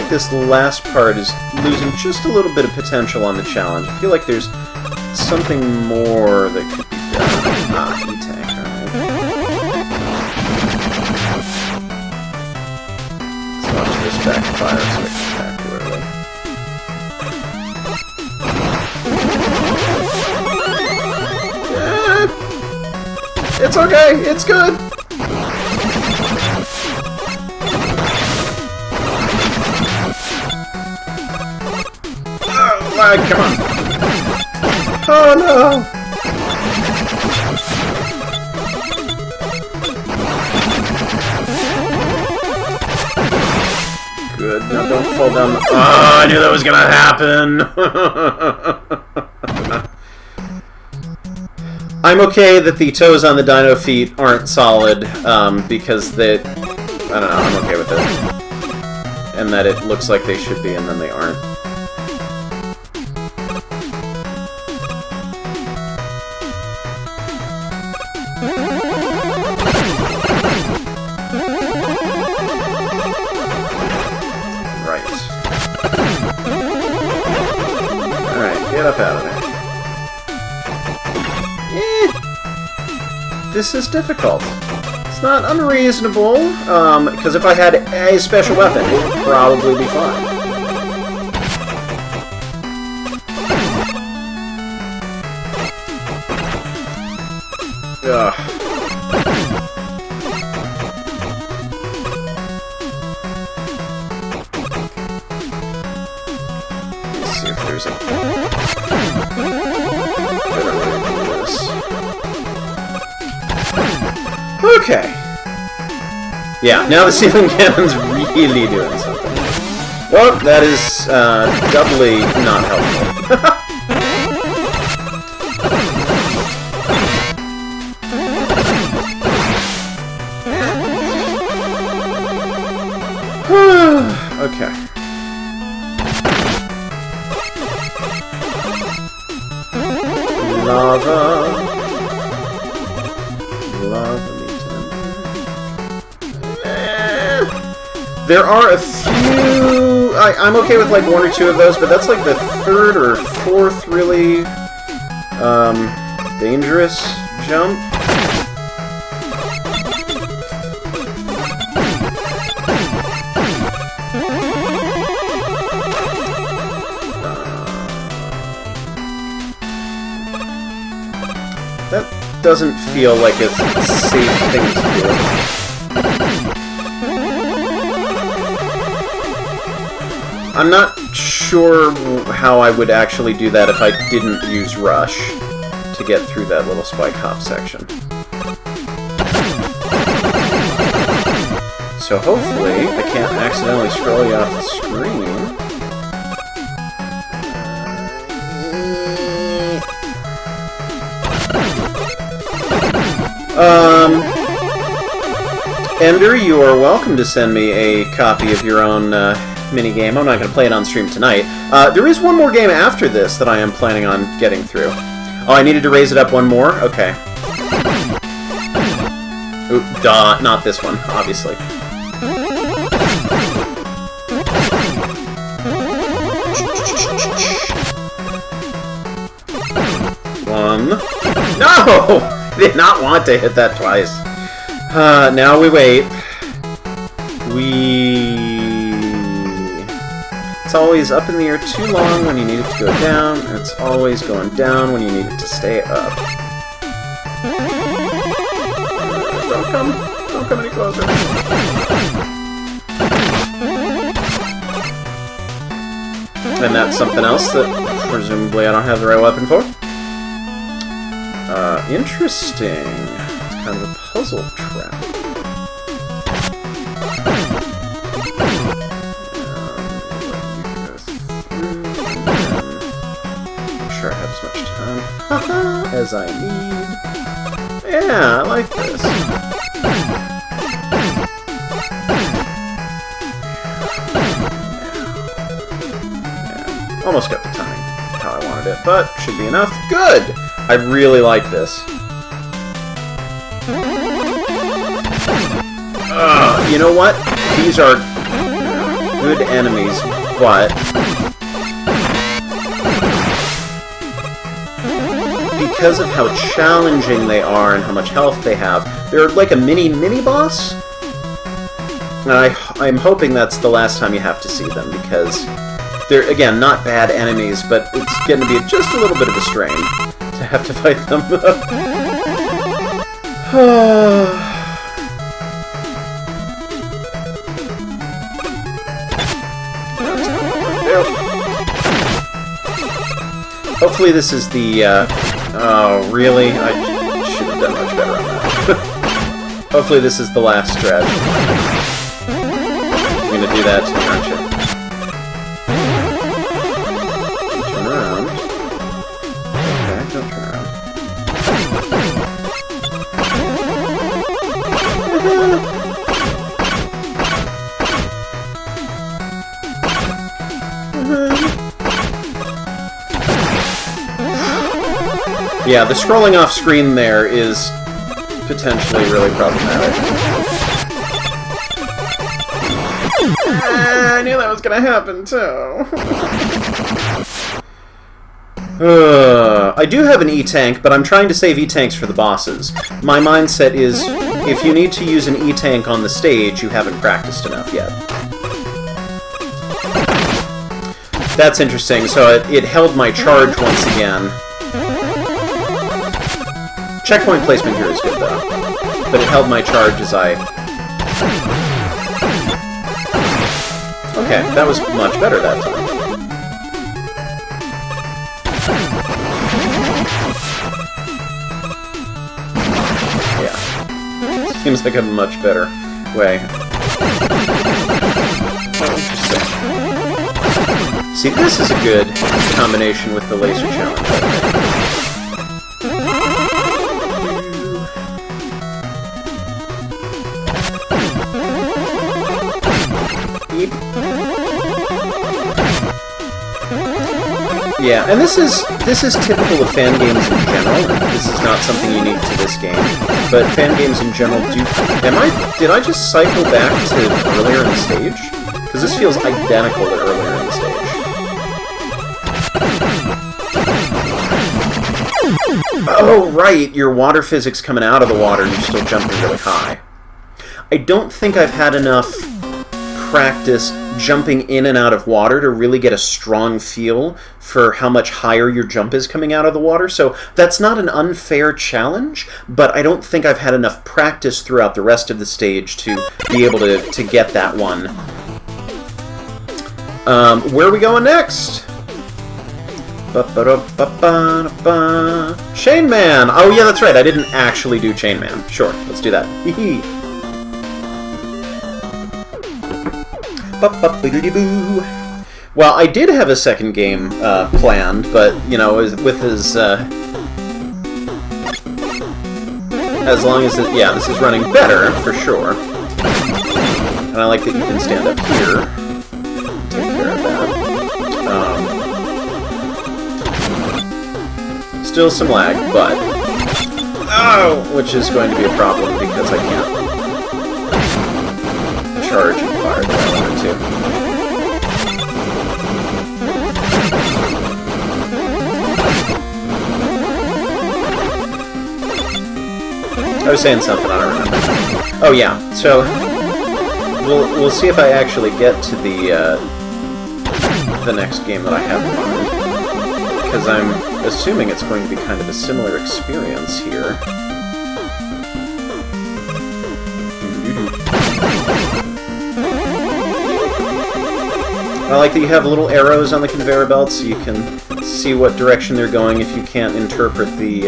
This last part is losing just a little bit of potential on the challenge. I feel like there's something more that could be done. Ah, E-tank, alright. Let's watch this backfire so I can attack too early. It's okay, it's good! Come on. Oh no! Good. Now don't fall down the... Oh, I knew that was gonna happen! I'm okay that the toes on the dino feet aren't solid, because they... I don't know, I'm okay with it. And that it looks like they should be, and then they aren't. Get up out of there. This is difficult. It's not unreasonable, because if I had a special weapon, it would probably be fine. Ugh. Let's see if there's a... Okay. Yeah, now the ceiling cannon's really doing something. Well, that is doubly not helpful. Okay. Lava there are a few... I'm okay with like one or two of those, but that's like the third or fourth really dangerous jump. doesn't feel like a safe thing to do. I'm not sure how I would actually do that if I didn't use Rush to get through that little spike hop section. So hopefully I can't accidentally scroll you off the screen. Ender, you are welcome to send me a copy of your own minigame. I'm not going to play it on stream tonight. There is one more game after this that I am planning on getting through. Oh, I needed to raise it up one more? Okay. Oop, duh, not this one, obviously. One. No! Did not want to hit that twice. Now we wait. It's always up in the air too long when you need it to go down, and it's always going down when you need it to stay up. Don't come any closer. And that's something else that presumably I don't have the right weapon for. Interesting. It's kind of a puzzle trap. I'm sure I have as much time as I need. Yeah, I like this. Yeah, almost got the timing how I wanted it, but should be enough. Good! I really like this. You know what? These are good enemies, but because of how challenging they are and how much health they have, they're like a mini-boss. And I'm hoping that's the last time you have to see them, because they're, again, not bad enemies, but it's going to be just a little bit of a strain to have to fight them. Hopefully this is the, oh, really? I should have done much better on that. Hopefully this is the last stretch. You're gonna do that to me, aren't you? Turn around. Okay, don't turn around. Yeah, the scrolling off screen there is potentially really problematic. I knew that was gonna happen too. I do have an E-Tank, but I'm trying to save E-Tanks for the bosses. My mindset is, if you need to use an E-Tank on the stage, you haven't practiced enough yet. That's interesting, so it held my charge once again. Checkpoint placement here is good, though. But it held my charge as I... Okay, that was much better that time. Yeah. Seems like a much better way. Oh, interesting. See, this is a good combination with the laser challenge, I think. Yeah, and this is typical of fan games in general. This is not something unique to this game, but fan games in general do. Did I just cycle back to earlier in the stage? Because this feels identical to earlier in the stage. Oh right, your water physics coming out of the water, and you're still jumping really high. I don't think I've had enough practice jumping in and out of water to really get a strong feel for how much higher your jump is coming out of the water. So that's not an unfair challenge, but I don't think I've had enough practice throughout the rest of the stage to be able to get that one. Where are we going next? Chain Man! Oh yeah, that's right, I didn't actually do Chain Man. Sure, let's do that. Well, I did have a second game planned, but, you know, with his... as long as it... Yeah, this is running better, for sure. And I like that you can stand up here. Take care of that. Still some lag, but... Oh! Which is going to be a problem, because I can't charge and fire the way I wanted to. I was saying something, I don't remember. Oh yeah, so... We'll see if I actually get to the next game that I have in mind. Because I'm assuming it's going to be kind of a similar experience here. I like that you have little arrows on the conveyor belt so you can see what direction they're going if you can't interpret the,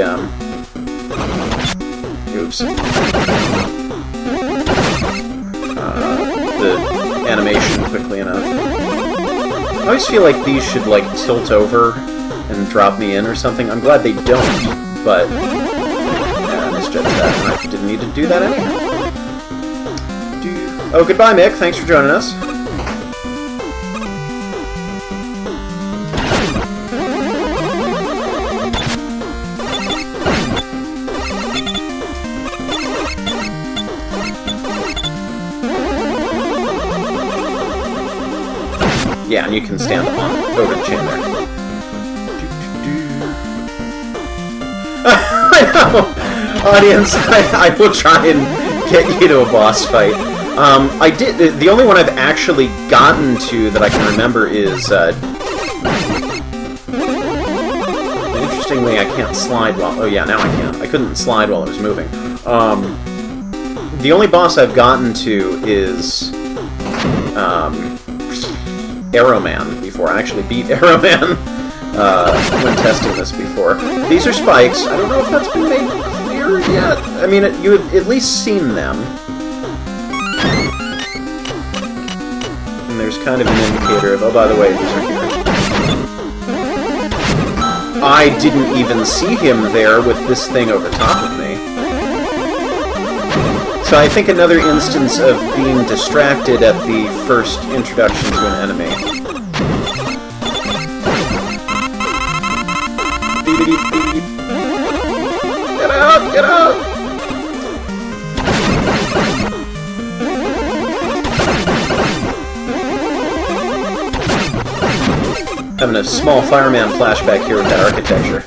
the animation quickly enough. I always feel like these should, like, tilt over and drop me in or something. I'm glad they don't, but... Yeah, I misjudged that, and I didn't need to do that anyhow. Oh, goodbye, Mick. Thanks for joining us. Yeah, and you can stand on over the chain there. I know! Audience, I will try and get you to a boss fight. I did. The only one I've actually gotten to that I can remember is... Interestingly, I can't slide while... Oh yeah, now I can. I couldn't slide while I was moving. The only boss I've gotten to is... Arrowman before. I actually beat Arrowman when testing this before. These are spikes. I don't know if that's been made clear yet. I mean, you have at least seen them. And there's kind of an indicator of, oh, by the way, these are here. I didn't even see him there with this thing over top of me. So I think another instance of being distracted at the first introduction to an enemy. Get out! Get out! Having a small fireman flashback here with that architecture.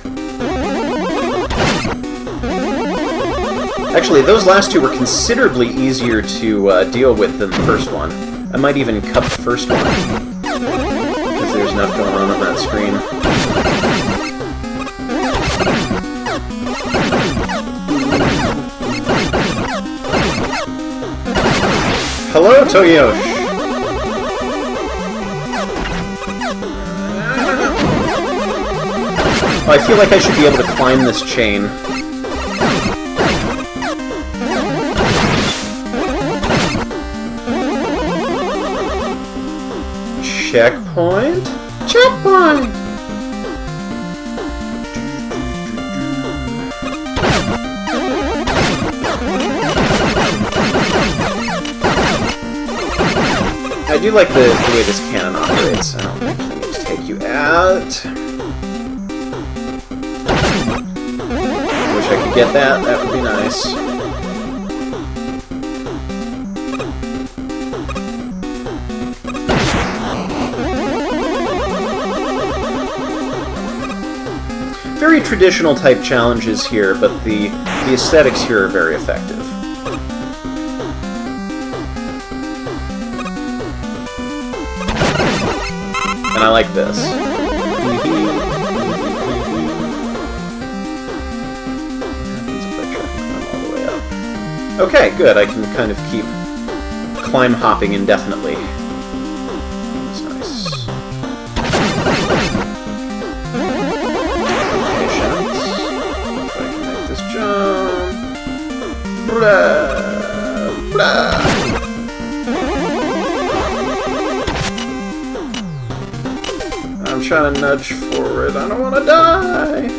Actually, those last two were considerably easier to deal with than the first one. I might even cut the first one, because there's enough going on that screen. Hello, Toyoshi! Oh, I feel like I should be able to climb this chain. Checkpoint? Checkpoint! I do like the way this cannon operates. I don't think I need to take you out. Wish I could get that. That would be nice. Very traditional type challenges here, but the aesthetics here are very effective. I like this. Okay, good. I can kind of keep climb hopping indefinitely. That's nice. Patience. If I can make this jump. Blah, blah. I'm trying to nudge forward. I don't want to die.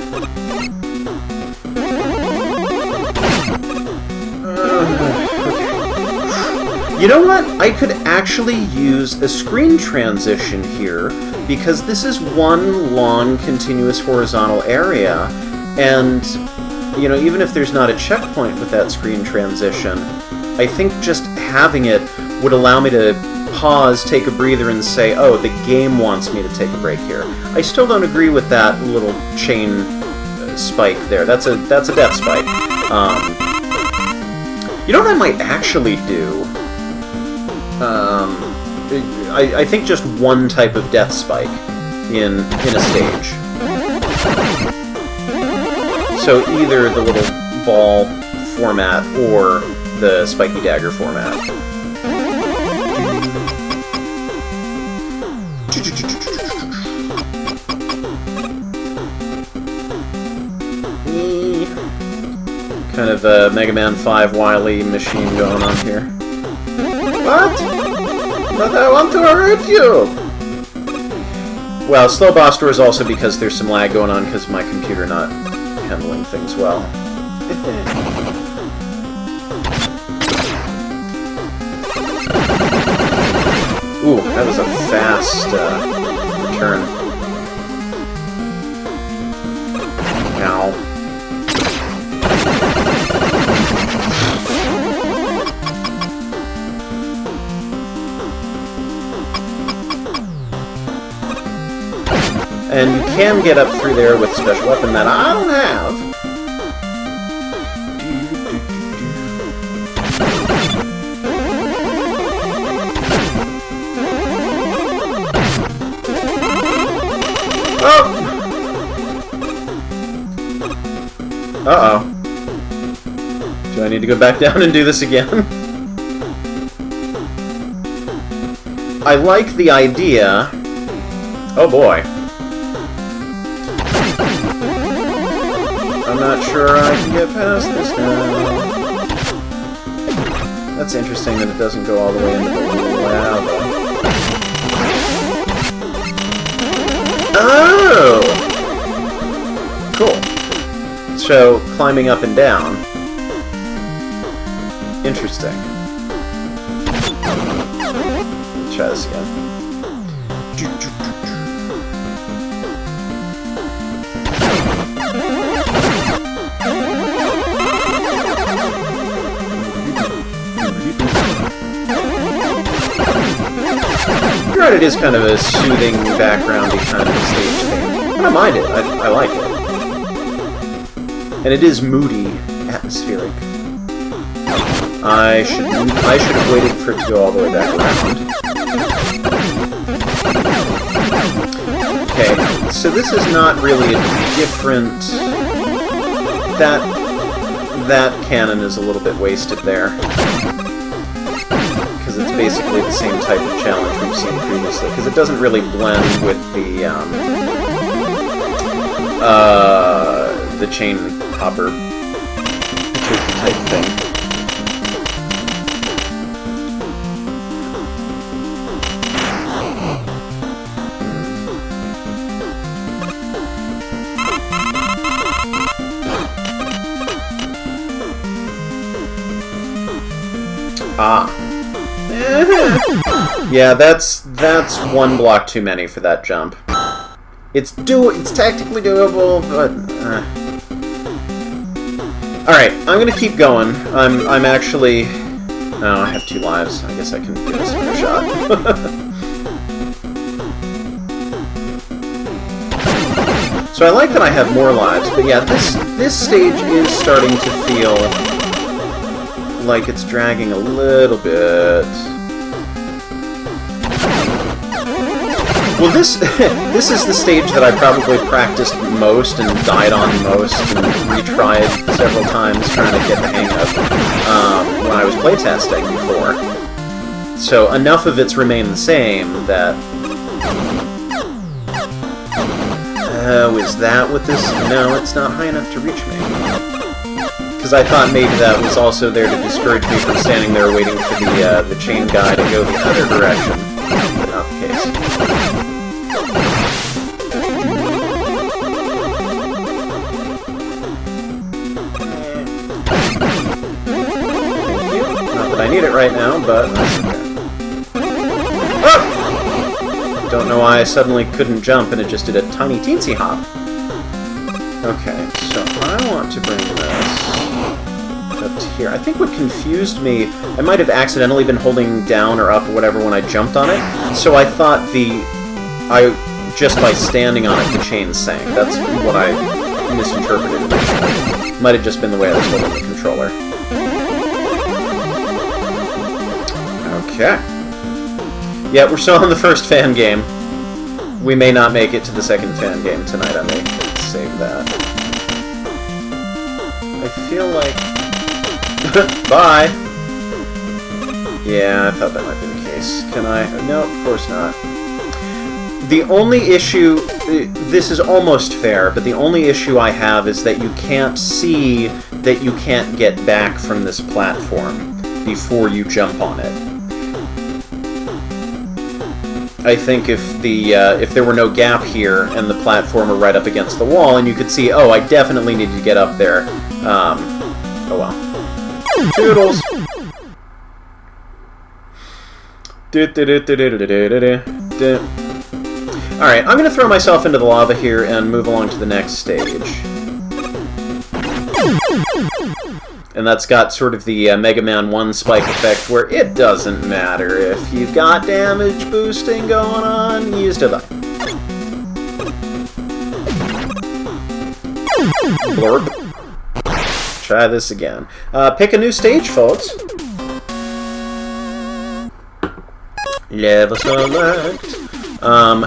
You know what? I could actually use a screen transition here, because this is one long, continuous horizontal area, and, you know, even if there's not a checkpoint with that screen transition, I think just having it would allow me to pause, take a breather, and say, oh, the game wants me to take a break here. I still don't agree with that little chain spike there. That's a death spike. You know what I might actually do? I think just one type of death spike in a stage. So either the little ball format or the spiky dagger format. Kind of a Mega Man 5 Wily machine going on here. What? But I want to hurt you! Well, slow boss door is also because there's some lag going on because of my computer not handling things well. Ooh, that was a fast return. Ow. And you can get up through there with a special weapon that I don't have. Oh! Uh-oh. Do I need to go back down and do this again? I like the idea. Oh boy. I'm not sure I can get past this now. That's interesting that it doesn't go all the way into the lava. Oh! Cool. So, climbing up and down. Interesting. Let's try this again. You're right, it is kind of a soothing, backgroundy kind of stage thing. I don't mind it. I like it. And it is moody, atmospheric. I should have waited for it to go all the way back around. Okay, so this is not really a different... That cannon is a little bit wasted there. Because it's basically the same type of challenge we've seen previously. Because it doesn't really blend with the chain hopper type thing. Ah. Yeah, that's one block too many for that jump. It's tactically doable, but alright, I'm gonna keep going. I'm actually... Oh, I have 2 lives. I guess I can give this another shot. So I like that I have more lives, but yeah, this stage is starting to feel like it's dragging a little bit. Well, this this is the stage that I probably practiced most and died on most and retried several times trying to get the hang of when I was playtesting before. So enough of it's remained the same that... is that what this... No, it's not high enough to reach me. Because I thought maybe that was also there to discourage me from standing there waiting for the chain guy to go the other direction. Not the case. Thank you. Not that I need it right now, but that's okay. Oh! Don't know why I suddenly couldn't jump and it just did a tiny teensy hop. Okay, so I want to bring this up to here. I think what confused me, I might have accidentally been holding down or up or whatever when I jumped on it, so I thought just by standing on it, the chain sank. That's what I misinterpreted originally. Might have just been the way I was holding the controller. Okay. Yeah, we're still on the first fan game. We may not make it to the second fan game tonight. I may save that. I feel like... Bye! Yeah, I thought that might be the case. Can I? No, of course not. The only issue... This is almost fair, but the only issue I have is that you can't see that you can't get back from this platform before you jump on it. I think if there were no gap here and the platform were right up against the wall and you could see, oh, I definitely need to get up there. Oh well. Toodles! Alright, I'm going to throw myself into the lava here and move along to the next stage. And that's got sort of the Mega Man 1 spike effect, where it doesn't matter if you've got damage boosting going on, you still die. Blurb. Try this again. Pick a new stage, folks. Level select.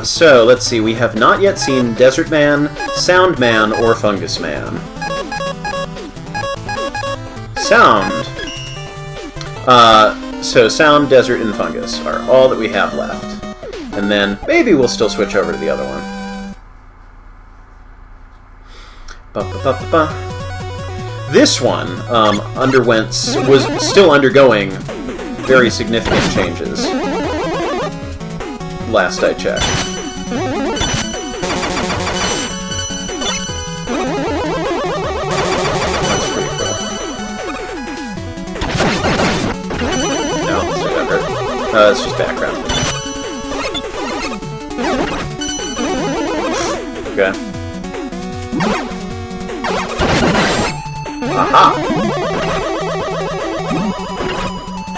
So, let's see, we have not yet seen Desert Man, Sound Man, or Fungus Man. Sound. So Sound, Desert, and Fungus are all that we have left. And then maybe we'll still switch over to the other one. This one was still undergoing very significant changes. Last I checked. It's just background. Okay. Aha!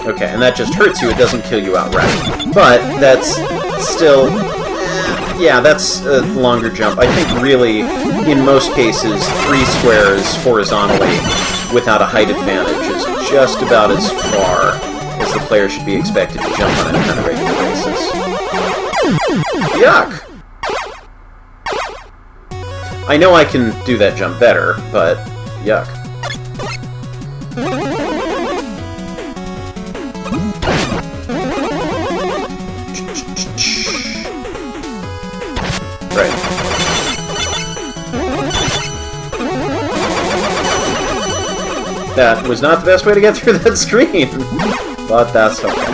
Okay, and that just hurts you, it doesn't kill you outright. But that's still... yeah, that's a longer jump. I think really, in most cases, 3 squares horizontally without a height advantage is just about as far as the player should be expected to jump on it on a regular basis. Yuck! I know I can do that jump better, but yuck. Right. That was not the best way to get through that screen. But that's okay.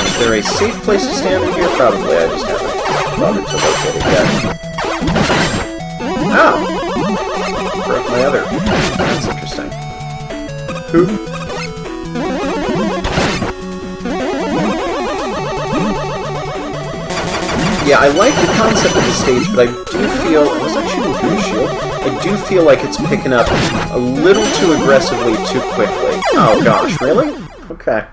Is there a safe place to stand in here? Probably, I just haven't bothered to locate it yet. Ow! Broke my other. That's interesting. Hoop. Yeah, I like the concept of the stage, but I do feel... Was I shooting through the shield? I do feel like it's picking up a little too aggressively too quickly. Oh gosh, really? Okay.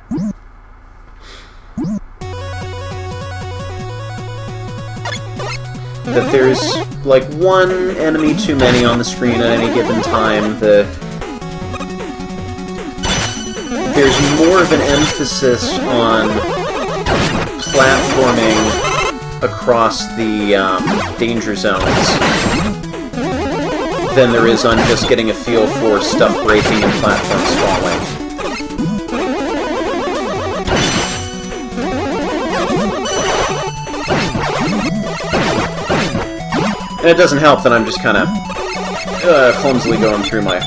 That there's, like, one enemy too many on the screen at any given time. There's there's more of an emphasis on platforming across the danger zones than there is on just getting a feel for stuff breaking and platforms falling. And it doesn't help that I'm just kind of clumsily going through the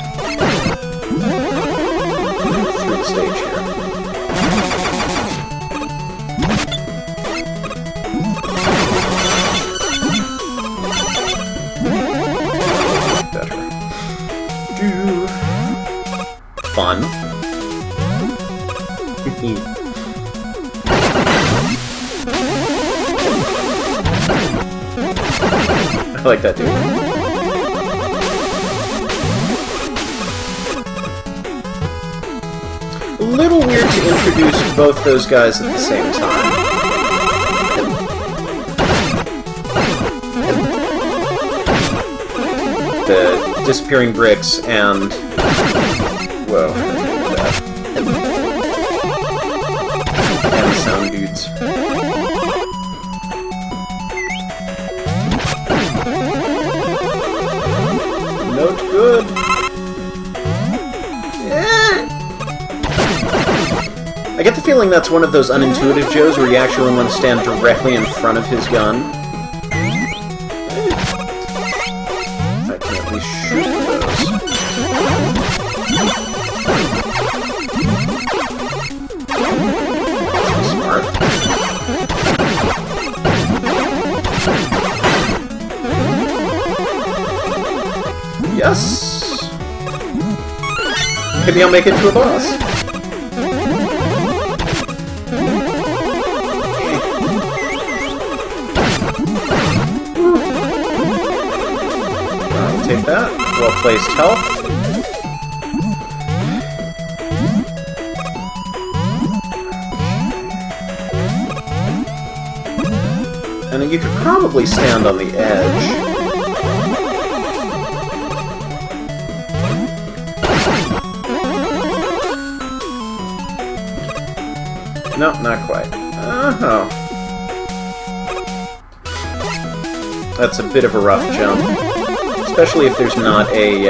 stage here. Better. Fun. I like that dude. A little weird to introduce both those guys at the same time. The disappearing bricks and... whoa. And the sound dudes. Not good. I get the feeling that's one of those unintuitive Joes where you actually want to stand directly in front of his gun. I can at least shoot those. Smart. Yes! Maybe I'll make it to a boss. I'll take that. Well-placed health. And you could probably stand on the edge. No, not quite. Oh. That's a bit of a rough jump. Especially if there's not a,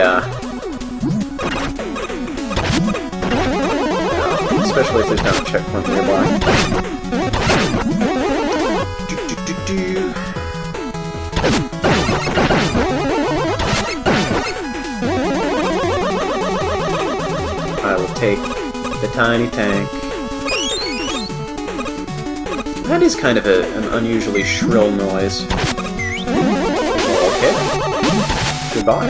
especially if there's not a checkpoint nearby. I will take the tiny tank. That is kind of an unusually shrill noise. Okay. Goodbye.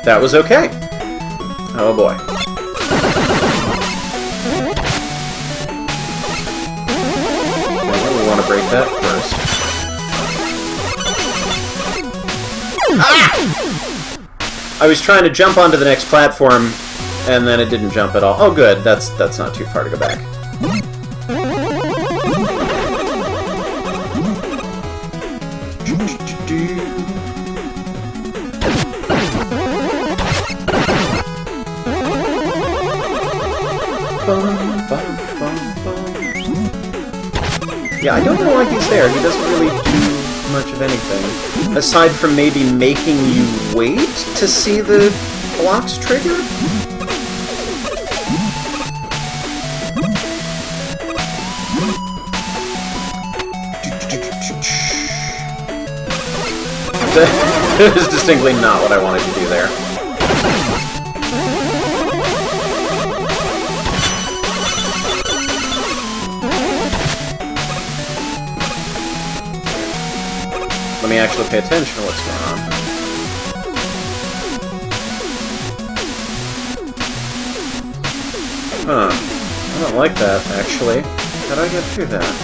That was okay. Oh boy. Okay, we want to break that first. Ah! I was trying to jump onto the next platform, and then it didn't jump at all. Oh, good. That's not too far to go back. Yeah, I don't know why he's there. He doesn't really do much of anything. Aside from maybe making you wait to see the blocks trigger? That is distinctly not what I wanted to do there. Let me actually pay attention to what's going on. Huh. I don't like that, actually. How do I get through that?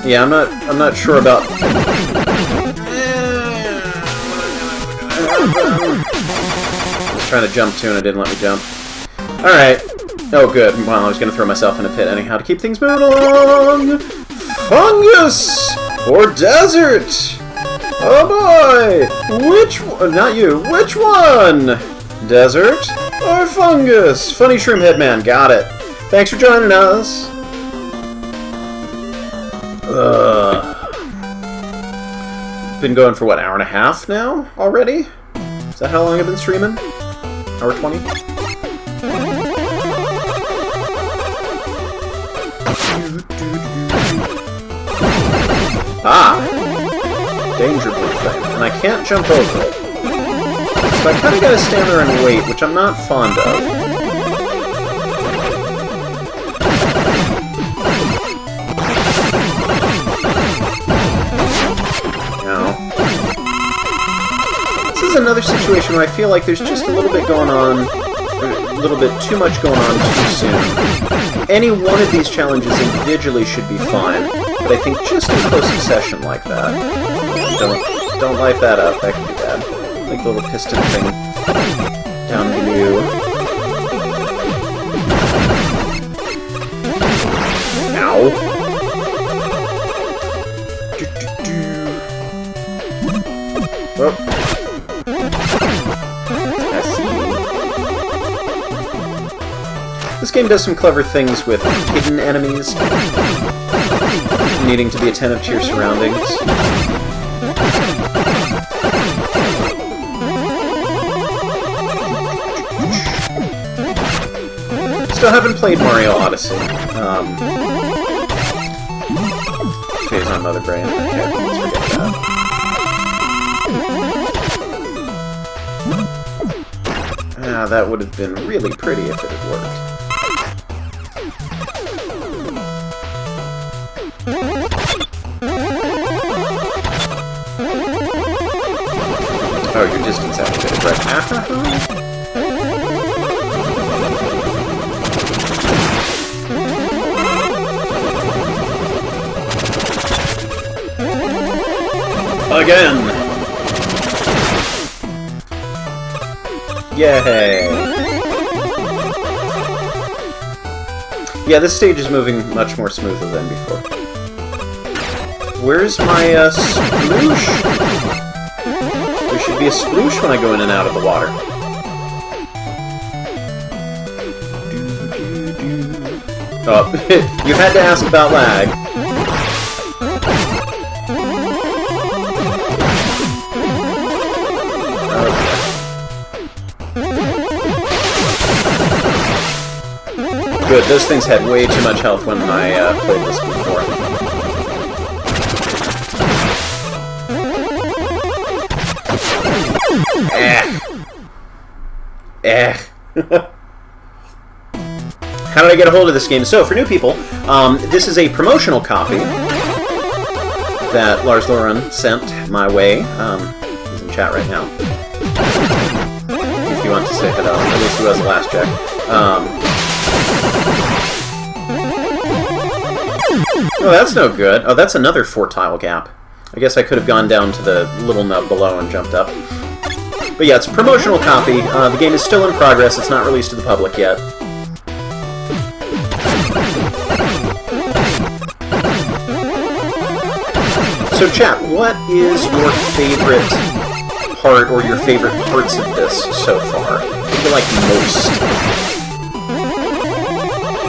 Yeah, I'm not sure about... I was trying to jump too and it didn't let me jump. Alright. Oh, good. Well, I was going to throw myself in a pit anyhow to keep things moving along. Fungus! Or desert! Oh boy! Which one? Not you. Which one? Desert or fungus? Funny Shroom Headman. Got it. Thanks for joining us. Been going for, what, hour and a half now already? Is that how long I've been streaming? Hour 20? Ah! Danger blue thing. And I can't jump over it. So I kind of gotta stand there and wait, which I'm not fond of. No. This is another situation where I feel like there's just a little bit going on, a little bit too much going on too soon. Any one of these challenges individually should be fine, but I think just in close succession like that. Don't light that up, that could be bad. Like the little piston thing down below. Ow. Oh. I see. This game does some clever things with hidden enemies, needing to be attentive to your surroundings. Still haven't played Mario Odyssey. Phase on Mother Brain. Okay, let's forget that. Ah, that would have been really pretty if it had worked. Oh, your distance activated, right? Again! Yay! Yeah, this stage is moving much more smoothly than before. Where's my, sploosh? There should be a sploosh when I go in and out of the water. Oh, you had to ask about lag. Good, those things had way too much health when I played this before. How did I get a hold of this game? So, for new people, this is a promotional copy that Lars Loren sent my way. He's in chat right now. If you want to say hello, at least he was the last check. Oh, that's no good. Oh, that's another 4-tile gap. I guess I could have gone down to the little nub below and jumped up. But yeah, it's a promotional copy. The game is still in progress. It's not released to the public yet. So chat, what is your favorite part or your favorite parts of this so far? What do you like most?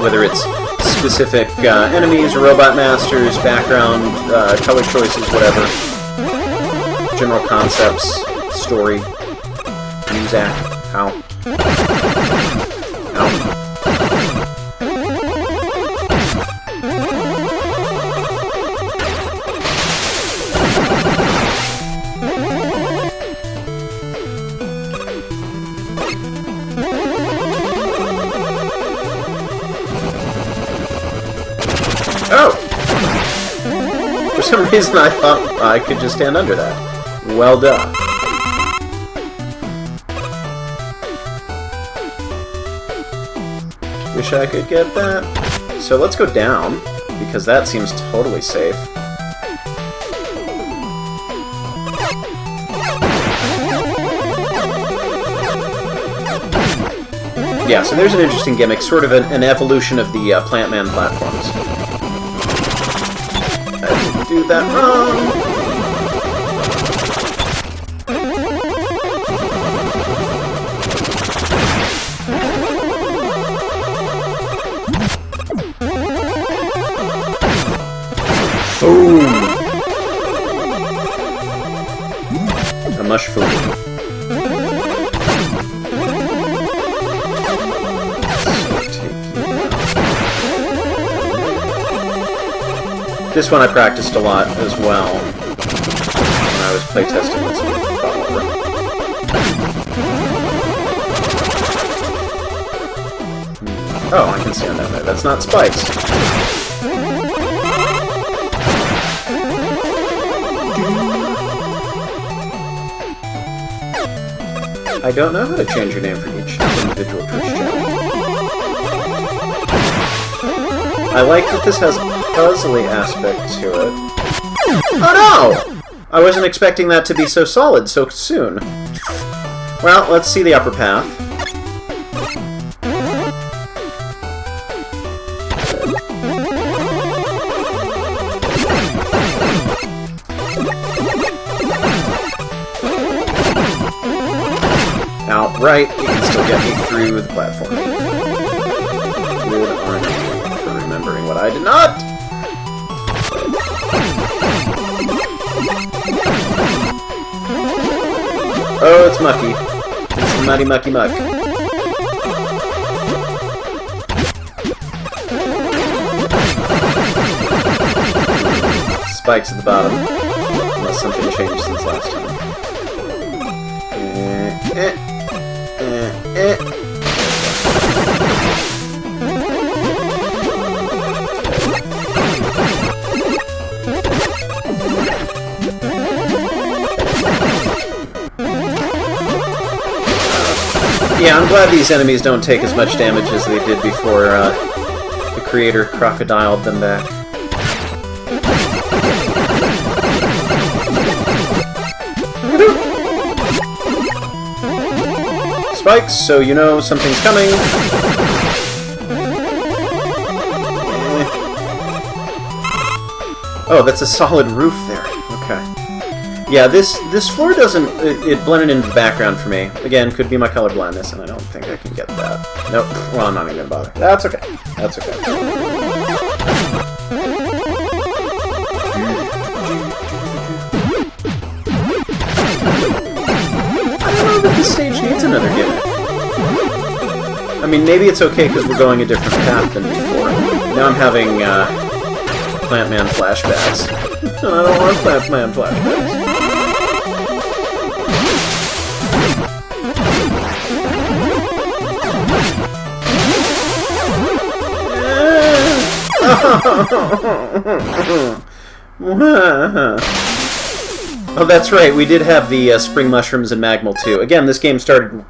Whether it's specific enemies or robot masters, background, color choices, whatever. General concepts, story, music, how. Oh! For some reason I thought I could just stand under that. Well done. Wish I could get that. So let's go down, because that seems totally safe. Yeah, so there's an interesting gimmick, sort of an evolution of the Plant Man platforms. I didn't do that wrong. Boom! A mushroom. This one I practiced a lot as well when I was playtesting this one. Oh, I can stand that way. That's not spikes. I don't know how to change your name for each individual Twitch channel. I like that this has a puzzly aspect to it. Oh no! I wasn't expecting that to be so solid so soon. Well, let's see the upper path. Right, you can still get me through the platform. Good on you for remembering what I did not! Oh, it's mucky. It's muddy mucky muck. Spikes at the bottom. Unless something changed since last time. Yeah, I'm glad these enemies don't take as much damage as they did before the creator crocodiled them back. Spikes, so you know something's coming. Oh, that's a solid roof there. Okay. Yeah, this floor doesn't... It blended into the background for me. Again, could be my color blindness, and I don't think I can get that. Nope. Well, I'm not even gonna bother. That's okay. That's okay. I don't know that this stage needs another gimmick. I mean, maybe it's okay because we're going a different path than before. Now I'm having Plant Man flashbacks. And I don't want Plant Man flashbacks. Oh, that's right. We did have the spring mushrooms in Magmal 2. Again, this game started...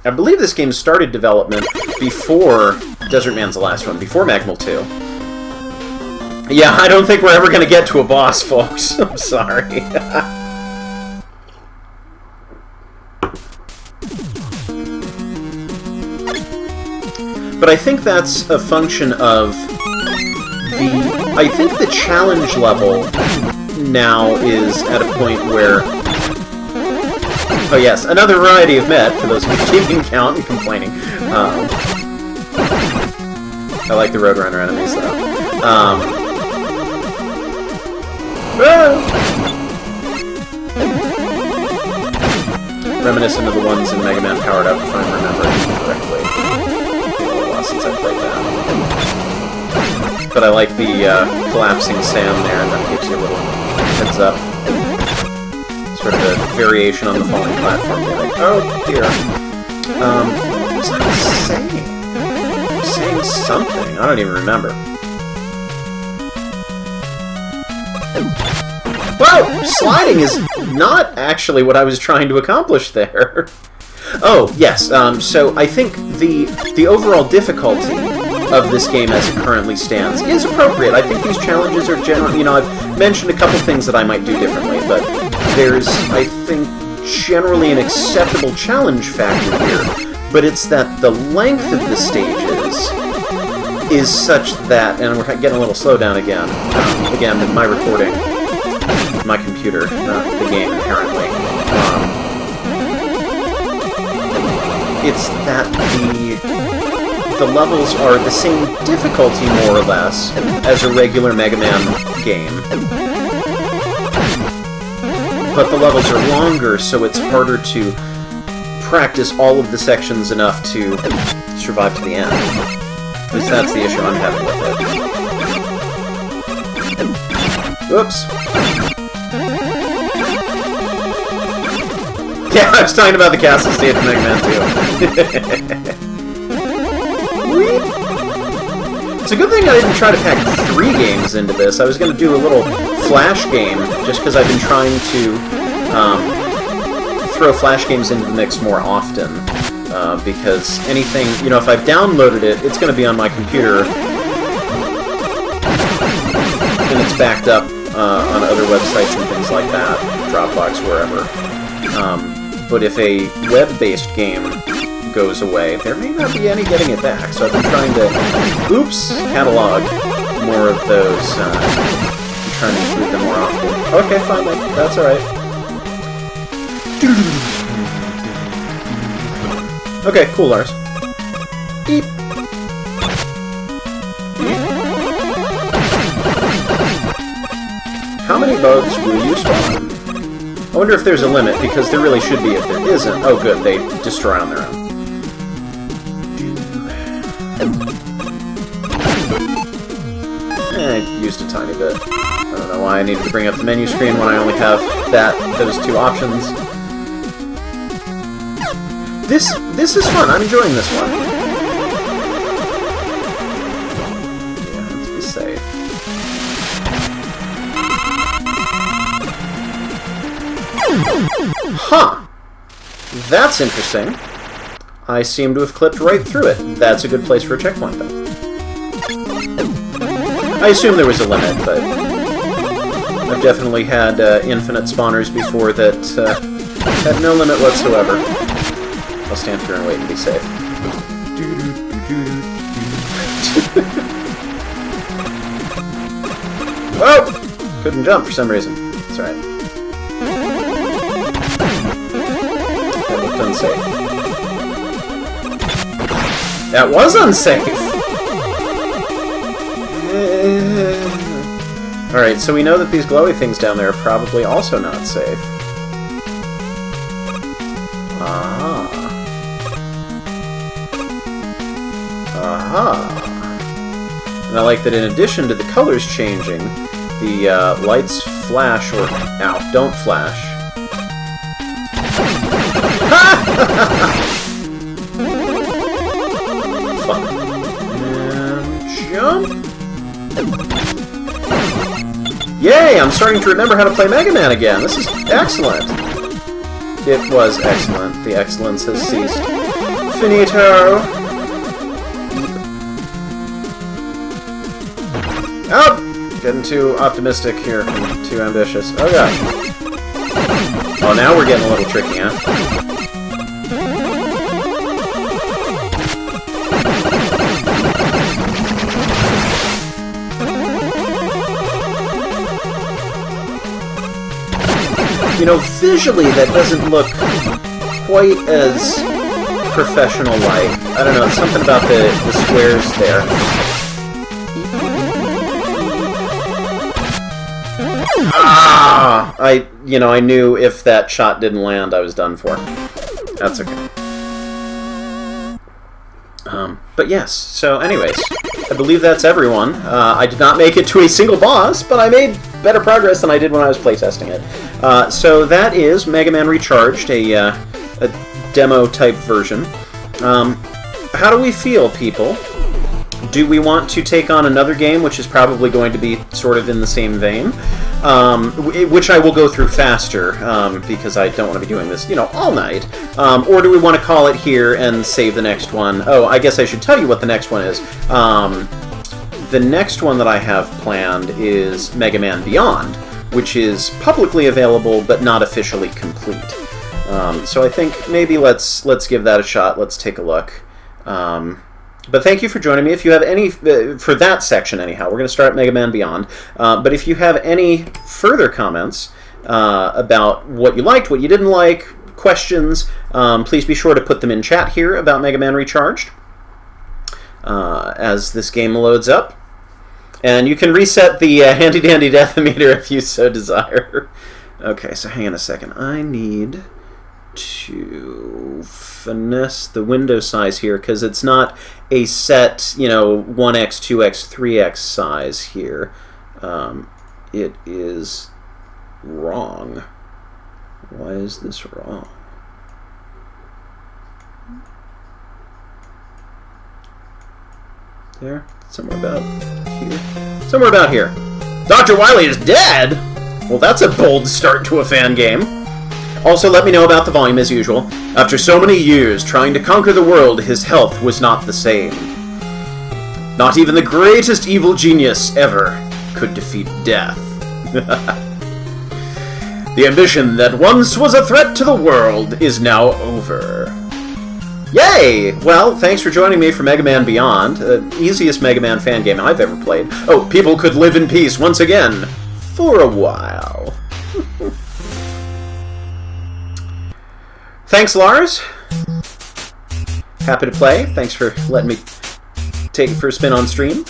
I believe this game started development before Desert Man's the last one, before Magmal 2. Yeah, I don't think we're ever going to get to a boss, folks. I'm sorry. But I think that's a function of the... I think the challenge level now is at a point where... Oh yes, another variety of met, for those of you keeping count and complaining. I like the Roadrunner enemies, though. Reminiscent of the ones in Mega Man Powered Up, if I'm remembering correctly. It's been a little while since I played that. But I like the collapsing Sam there, and that gives you a little heads up. Sort of a variation on the falling platform gimmick. Oh dear. What was I saying? I was saying something. I don't even remember. Whoa! Sliding is not actually what I was trying to accomplish there. Oh, yes. So I think the overall difficulty of this game as it currently stands is appropriate. I think these challenges are generally... You know, I've mentioned a couple things that I might do differently, but there's, I think, generally an acceptable challenge factor here. but it's that the length of the stages is such that, and we're getting a little slowdown again. Again, with my recording, my computer, not the game inherently. It's that the levels are the same difficulty, more or less, as a regular Mega Man game. But the levels are longer, so it's harder to practice all of the sections enough to survive to the end. At least that's the issue I'm having with it. Whoops. Yeah, I was talking about the castle stage of Mega Man 2. It's a good thing I didn't try to pack 3 games into this. I was going to do a little Flash game, just because I've been trying to throw Flash games into the mix more often. Because anything, you know, if I've downloaded it, it's going to be on my computer, and it's backed up on other websites and things like that, Dropbox, wherever. But if a web-based game goes away, there may not be any getting it back, so I've been trying to, catalog more of those, I'm trying to include them more often. Okay, fine, that's alright. Okay, cool, Lars. Beep. How many bugs will you spawn? I wonder if there's a limit, because there really should be if there isn't. Oh good, they destroy on their own. I used a tiny bit. I don't know why I needed to bring up the menu screen when I only have those 2 options. This is fun. I'm enjoying this one. Yeah, let's be safe. Huh. That's interesting. I seem to have clipped right through it. That's a good place for a checkpoint, though. I assume there was a limit, but I've definitely had infinite spawners before that had no limit whatsoever. I'll stand here and wait and be safe. Oh! Couldn't jump for some reason. That's right. That looked unsafe. That was unsafe! Alright, so we know that these glowy things down there are probably also not safe. Ah. Aha. And I like that in addition to the colors changing, the lights flash, or... Ow, don't flash. Fun. And jump! Yay! I'm starting to remember how to play Mega Man again! This is excellent! It was excellent. The excellence has ceased. Finito! Oh! Getting too optimistic here. Too ambitious. Oh god. Oh, now we're getting a little tricky, huh? You know, visually that doesn't look quite as professional-like. I don't know, something about the squares there. Ah! I knew if that shot didn't land, I was done for. That's okay. But yes, so anyways, I believe that's everyone. I did not make it to a single boss, but I made better progress than I did when I was playtesting it. So that is Mega Man Recharged, a demo-type version. How do we feel, people? Do we want to take on another game, which is probably going to be sort of in the same vein? Which I will go through faster, because I don't want to be doing this, all night. Or do we want to call it here and save the next one? Oh, I guess I should tell you what the next one is. The next one that I have planned is Mega Man Beyond, which is publicly available but not officially complete. So I think maybe let's give that a shot. Let's take a look. But thank you for joining me. If you have any, for that section anyhow, we're going to start Mega Man Beyond. But if you have any further comments about what you liked, what you didn't like, questions, please be sure to put them in chat here about Mega Man Recharged as this game loads up. And you can reset the handy-dandy death-o-meter if you so desire. Okay, so hang on a second. I need to finesse the window size here because it's not a set, 1x, 2x, 3x size here. It is wrong. Why is this wrong? There? Somewhere about here. Somewhere about here. Dr. Wily is dead? Well, that's a bold start to a fan game. Also, let me know about the volume as usual. After so many years trying to conquer the world, his health was not the same. Not even the greatest evil genius ever could defeat death. The ambition that once was a threat to the world is now over. Yay! Well, thanks for joining me for Mega Man Beyond, the easiest Mega Man fan game I've ever played. Oh, people could live in peace once again. For a while. Thanks, Lars. Happy to play. Thanks for letting me take it for a spin on stream.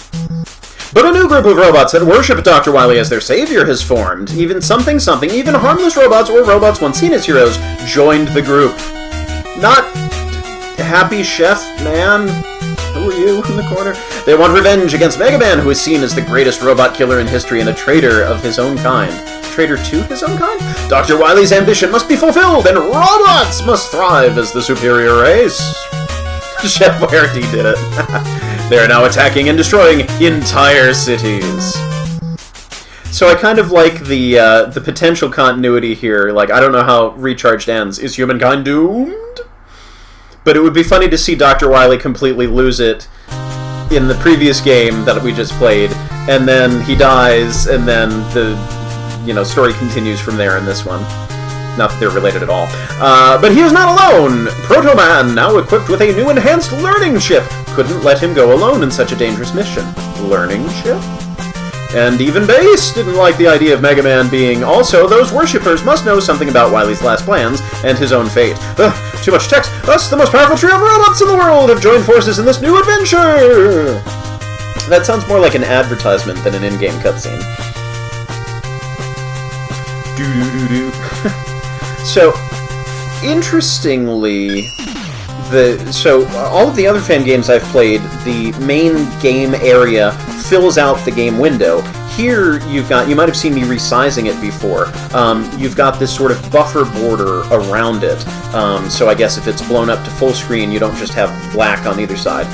But a new group of robots that worship Dr. Wily as their savior has formed. Even something, even harmless robots or robots once seen as heroes joined the group. Not Happy Chef Man. Who are you in the corner? They want revenge against Mega Man, who is seen as the greatest robot killer in history and a traitor of his own kind. Traitor to his own kind? Dr. Wily's ambition must be fulfilled, and robots must thrive as the superior race. Chef already did it. They are now attacking and destroying entire cities. So I kind of like the potential continuity here. Like, I don't know how Recharged ends. Is humankind doomed? But it would be funny to see Dr. Wily completely lose it in the previous game that we just played, and then he dies, and then the story continues from there in this one. Not that they're related at all. But he is not alone! Proto Man, now equipped with a new enhanced learning chip, couldn't let him go alone in such a dangerous mission. Learning chip? And even Bass didn't like the idea of Mega Man being also those worshippers must know something about Wily's last plans and his own fate. Too much text. Us, the most powerful trio of robots in the world, have joined forces in this new adventure! That sounds more like an advertisement than an in-game cutscene. So, interestingly, all of the other fan games I've played, the main game area fills out the game window. Here, you might have seen me resizing it before. You've got this sort of buffer border around it. So I guess if it's blown up to full screen, you don't just have black on either side.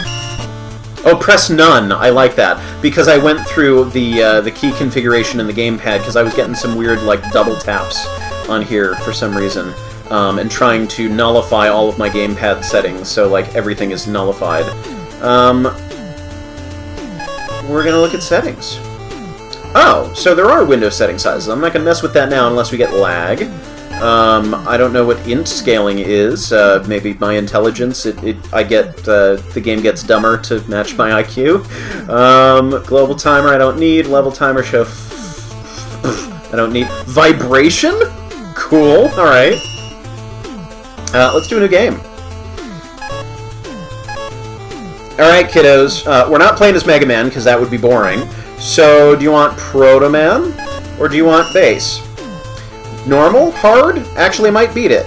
Oh, press none. I like that, because I went through the key configuration in the gamepad because I was getting some weird double taps on here for some reason, and trying to nullify all of my gamepad settings so everything is nullified. We're gonna look at settings. Oh, so there are window setting sizes. I'm not gonna mess with that now unless we get lag. I don't know what int scaling is. Maybe my intelligence. The game gets dumber to match my IQ. Global timer I don't need. Level timer show. I don't need. Vibration? Cool. All right. Let's do a new game. All right, kiddos. We're not playing as Mega Man because that would be boring. So, do you want Proto Man or do you want Bass? Normal? Hard? Actually might beat it.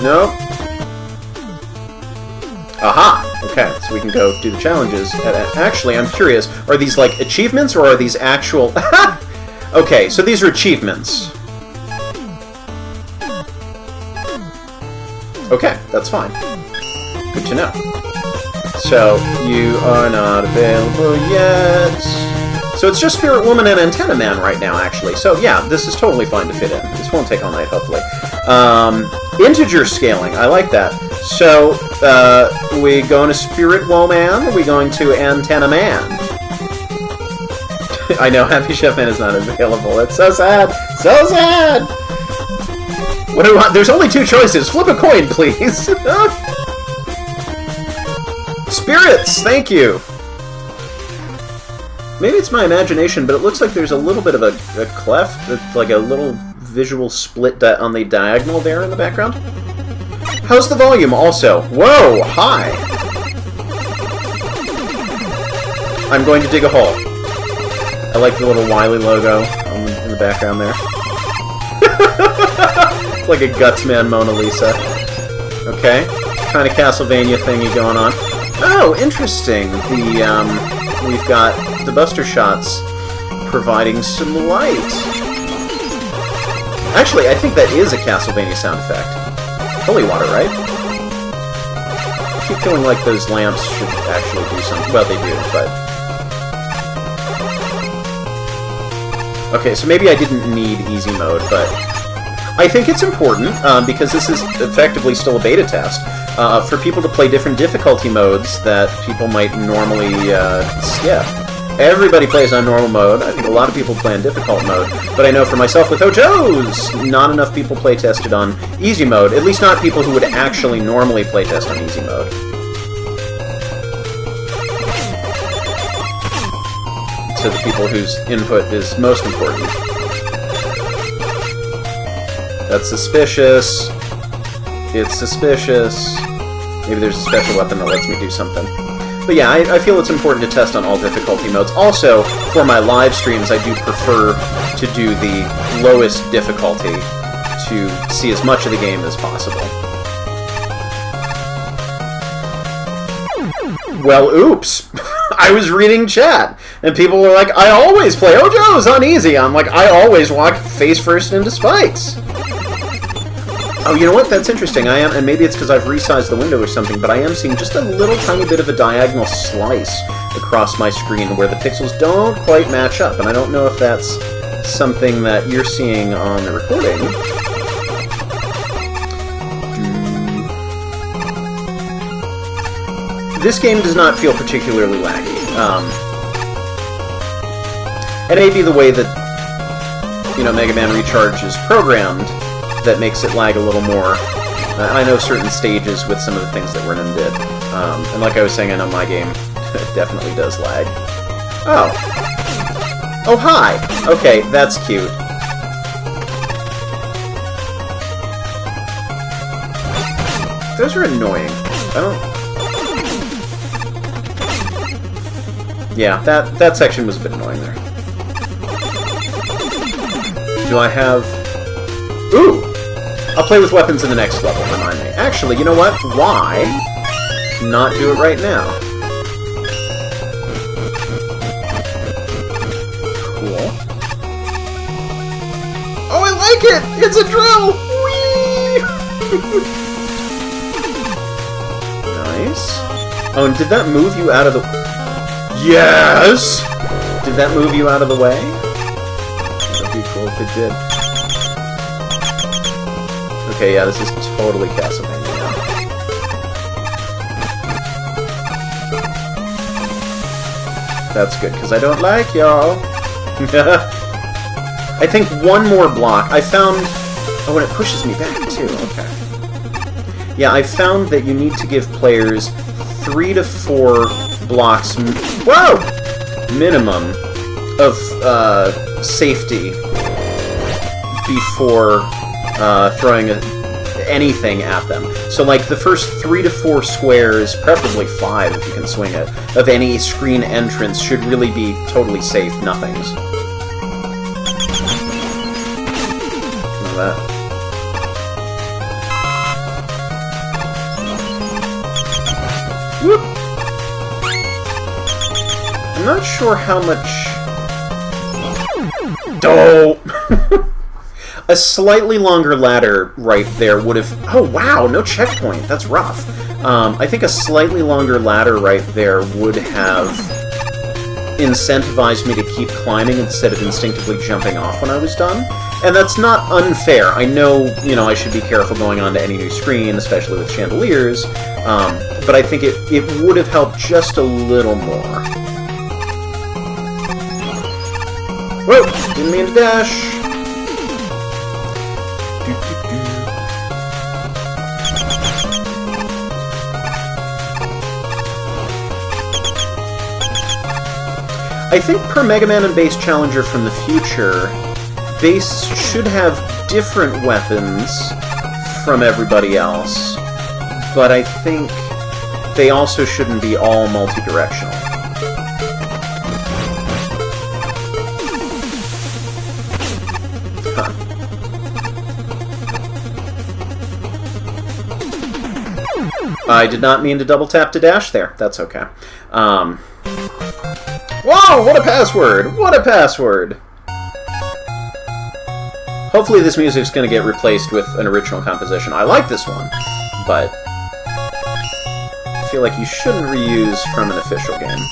No. Aha! Okay, so we can go do the challenges. Actually, I'm curious, are these achievements or are these actual... Okay, so these are achievements. Okay, that's fine. Good to know. So, you are not available yet. So it's just Spirit Woman and Antenna Man right now, actually. So yeah, this is totally fine to fit in. This won't take all night, hopefully. Integer scaling, I like that. So, we going to Spirit Woman? We going to Antenna Man? I know, Happy Chef Man is not available. It's so sad! So sad! What do I want? There's only two choices. Flip a coin, please! Spirits! Thank you! Maybe it's my imagination, but it looks like there's a little bit of a cleft, like a little visual split on the diagonal there in the background. How's the volume, also? Whoa! Hi! I'm going to dig a hole. I like the little Wily logo in the background there. It's like a Gutsman Mona Lisa. Okay. Kind of Castlevania thingy going on. Oh, interesting. We've got the Buster Shots providing some light. Actually, I think that is a Castlevania sound effect. Holy water, right? I keep feeling like those lamps should actually do something. Well, they do, but... Okay, so maybe I didn't need easy mode, but... I think it's important, because this is effectively still a beta test, for people to play different difficulty modes that people might normally skip. Everybody plays on normal mode. I think a lot of people play on difficult mode. But I know for myself with Hojo's, not enough people play tested on easy mode. At least not people who would actually normally play test on easy mode. So the people whose input is most important. That's suspicious. It's suspicious. Maybe there's a special weapon that lets me do something. But yeah, I feel it's important to test on all difficulty modes. Also, for my live streams, I do prefer to do the lowest difficulty to see as much of the game as possible. Well, oops! I was reading chat, and people were like, I always play Hojo's on easy! I'm like, I always walk face first into spikes! Oh, you know what? That's interesting. I am, and maybe it's because I've resized the window or something, but I am seeing just a little tiny bit of a diagonal slice across my screen where the pixels don't quite match up, and I don't know if that's something that you're seeing on the recording. This game does not feel particularly laggy. It may be the way that, you know, Mega Man Recharge is programmed that makes it lag a little more. I know certain stages with some of the things that Renan did. And like I was saying, I know my game definitely does lag. Oh. Oh, hi! Okay, that's cute. Those are annoying. I don't... Yeah, that section was a bit annoying there. Do I have... Ooh! I'll play with weapons in the next level, remind me. Actually, you know what? Why not do it right now? Cool. Oh, I like it! It's a drill! Whee! Nice. Oh, and did that move you out of the... Yes! Did that move you out of the way? That'd be cool if it did. Okay, yeah, this is totally Castlevania now. That's good, because I don't like y'all. I think one more block. I found... Oh, and it pushes me back, too. Okay. Yeah, I found that you need to give players 3 to 4 blocks... Whoa! Minimum of safety before... throwing anything at them. So, like, the first 3 to 4 squares, preferably 5 if you can swing it, of any screen entrance should really be totally safe nothings. Look at that. Whoop! I'm not sure how much... Oh! A slightly longer ladder right there would have... Oh, wow, no checkpoint. That's rough. I think a slightly longer ladder right there would have incentivized me to keep climbing instead of instinctively jumping off when I was done. And that's not unfair. I know, you know, I should be careful going onto any new screen, especially with chandeliers, but I think it would have helped just a little more. Whoa! Didn't mean to dash. I think per Mega Man and Base Challenger from the future, Base should have different weapons from everybody else, but I think they also shouldn't be all multi-directional. Huh. I did not mean to double tap to dash there. That's okay. Whoa! What a password! What a password! Hopefully this music's going to get replaced with an original composition. I like this one, but I feel like you shouldn't reuse from an official game.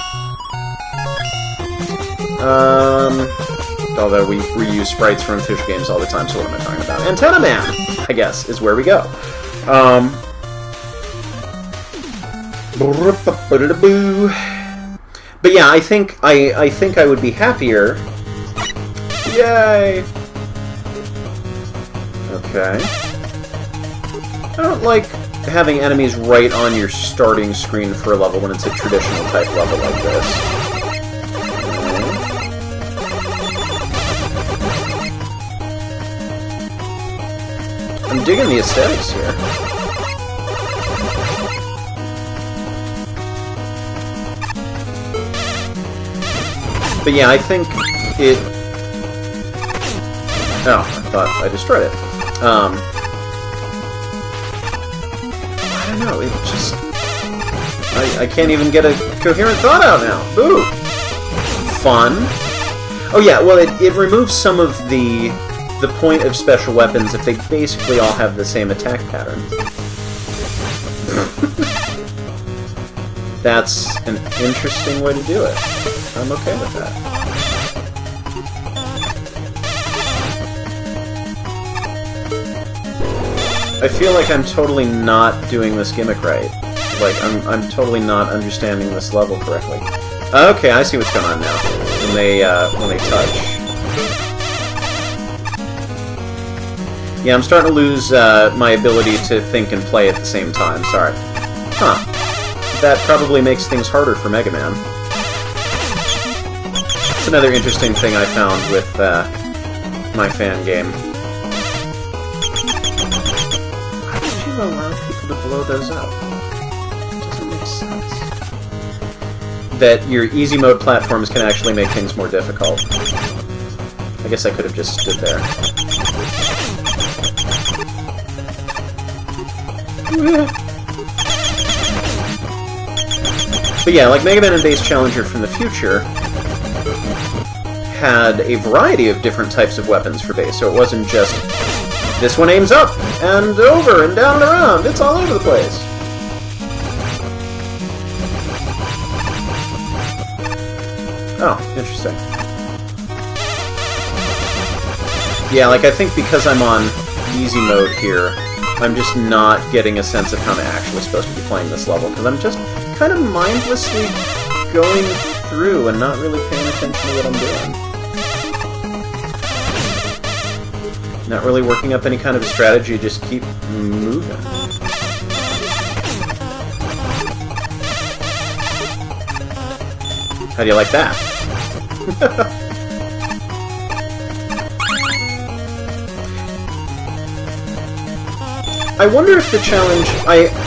Although we reuse sprites from official games all the time, so what am I talking about? Antenna Man, I guess, is where we go. But yeah, I think I would be happier. Yay! Okay. I don't like having enemies right on your starting screen for a level when it's a traditional type level like this. Okay. I'm digging the aesthetics here. But yeah, I think it... Oh, I thought I destroyed it. I don't know, it just... I can't even get a coherent thought out now. Ooh! Fun. Oh yeah, well, it removes some of the point of special weapons if they basically all have the same attack pattern. That's an interesting way to do it. I'm okay with that. I feel like I'm totally not doing this gimmick right. Like, I'm totally not understanding this level correctly. Okay, I see what's going on now. When they touch. Yeah, I'm starting to lose my ability to think and play at the same time. Sorry. Huh. That probably makes things harder for Mega Man. That's another interesting thing I found with my Fangame. Why would you allow people to blow those up? It doesn't make sense. That your easy mode platforms can actually make things more difficult. I guess I could have just stood there. But yeah, like Mega Man and Base Challenger from the future had a variety of different types of weapons for base, so it wasn't just this one aims up and over and down and around. It's all over the place. Oh, interesting. Yeah, like I think because I'm on easy mode here, I'm just not getting a sense of how I'm actually supposed to be playing this level, because I'm just kind of mindlessly going through and not really paying attention to what I'm doing. Not really working up any kind of a strategy, just keep moving. How do you like that? I wonder if the challenge...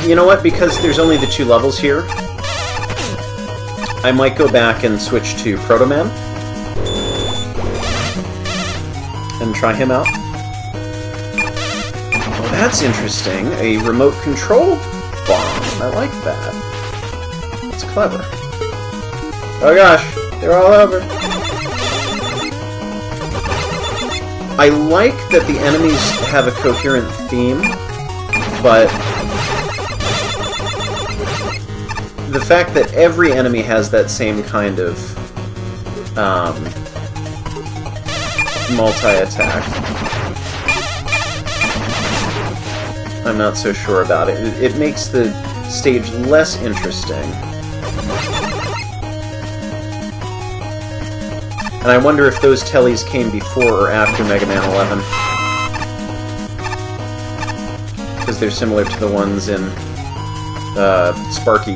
You know what? Because there's only the 2 levels here, I might go back and switch to Proto Man and try him out. Oh, that's interesting. A remote control bomb. I like that. It's clever. Oh gosh, they're all over. I like that the enemies have a coherent theme, but the fact that every enemy has that same kind of multi-attack, I'm not so sure about it. It makes the stage less interesting. And I wonder if those tellies came before or after Mega Man 11. Because they're similar to the ones in Sparky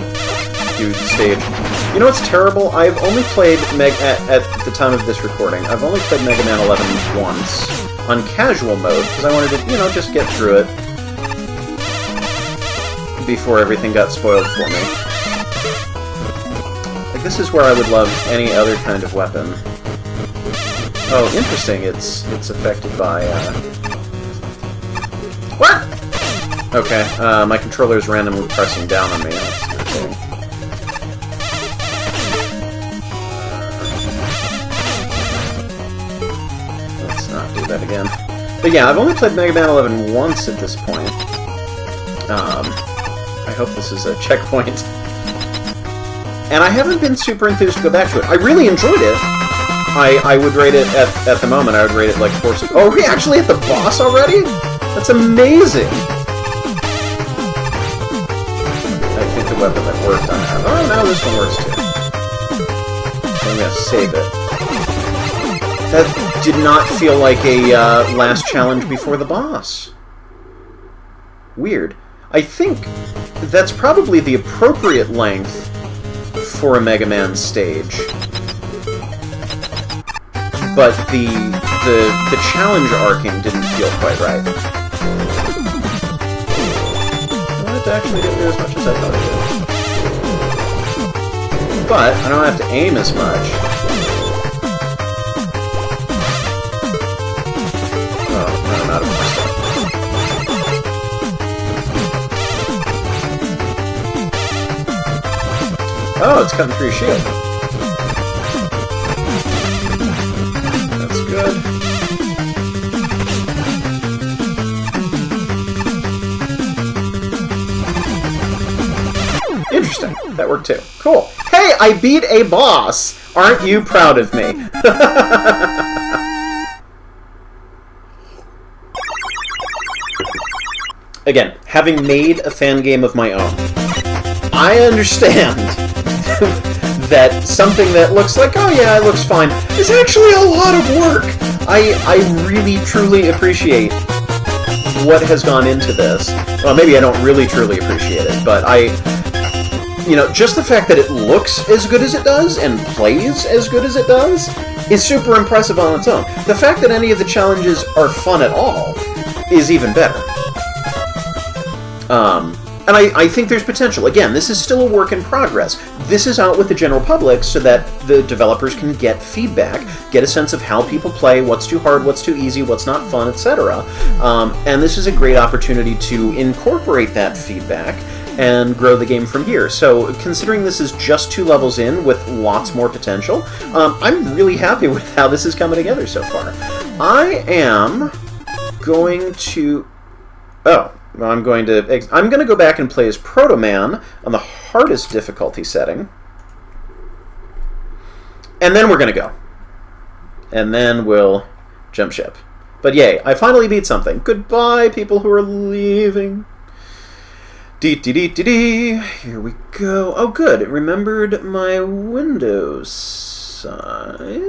Dude stage. You know what's terrible? I've only played at the time of this recording, I've only played Mega Man 11 once on casual mode, because I wanted to, you know, just get through it before everything got spoiled for me. Like, this is where I would love any other kind of weapon. Oh, interesting, it's affected by, What? Okay, my controller is randomly pressing down on me. That's irritating. Let's not do that again. But yeah, I've only played Mega Man 11 once at this point. I hope this is a checkpoint. And I haven't been super enthused to go back to it. I really enjoyed it. I would rate it, at the moment, I would rate it like 4... Oh, are we actually at the boss already? That's amazing! I think the weapon that worked on that. Oh, no, this one works too. I'm gonna save it. That did not feel like a last challenge before the boss. Weird. I think that's probably the appropriate length for a Mega Man stage. But the challenge arcing didn't feel quite right. It actually didn't do as much as I thought it did. But I don't have to aim as much. Oh, no, I'm out of my stuff. Oh, it's cutting through your shield. That's good. Interesting. That worked too. Cool. Hey, I beat a boss! Aren't you proud of me? Again, having made a fan game of my own, I understand that something that looks like, oh yeah, it looks fine, is actually a lot of work. I really, truly appreciate what has gone into this. Well, maybe I don't really, truly appreciate it, but you know, just the fact that it looks as good as it does and plays as good as it does is super impressive on its own. The fact that any of the challenges are fun at all is even better. And I think there's potential. Again, this is still a work in progress. This is out with the general public so that the developers can get feedback, get a sense of how people play, what's too hard, what's too easy, what's not fun, etc. And this is a great opportunity to incorporate that feedback and grow the game from here. So, considering this is just 2 levels in with lots more potential, I'm really happy with how this is coming together so far. I am going to... Oh. I'm going to go back and play as Proto Man on the hardest difficulty setting. And then we're going to go. And then we'll jump ship. But yay, I finally beat something. Goodbye, people who are leaving. Dee-dee-dee-dee-dee. Here we go. Oh, good. It remembered my window size.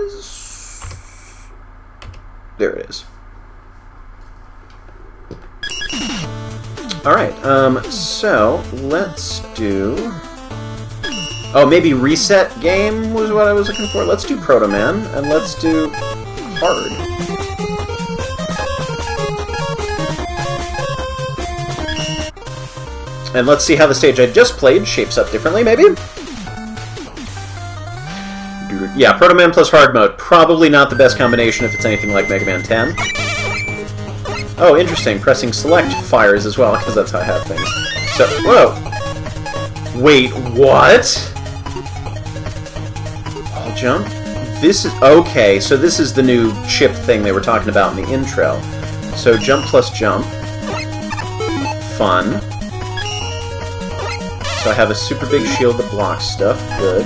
There it is. Alright, so let's do... Oh, maybe reset game was what I was looking for. Let's do Proto Man, and let's do hard. And let's see how the stage I just played shapes up differently, maybe? Yeah, Proto Man plus hard mode. Probably not the best combination if it's anything like Mega Man 10. Oh, interesting. Pressing select fires as well, because that's how I have things. So, whoa! Wait, what? I'll jump? This is... Okay, so this is the new chip thing they were talking about in the intro. So, jump plus jump. Fun. So I have a super big shield that blocks stuff. Good.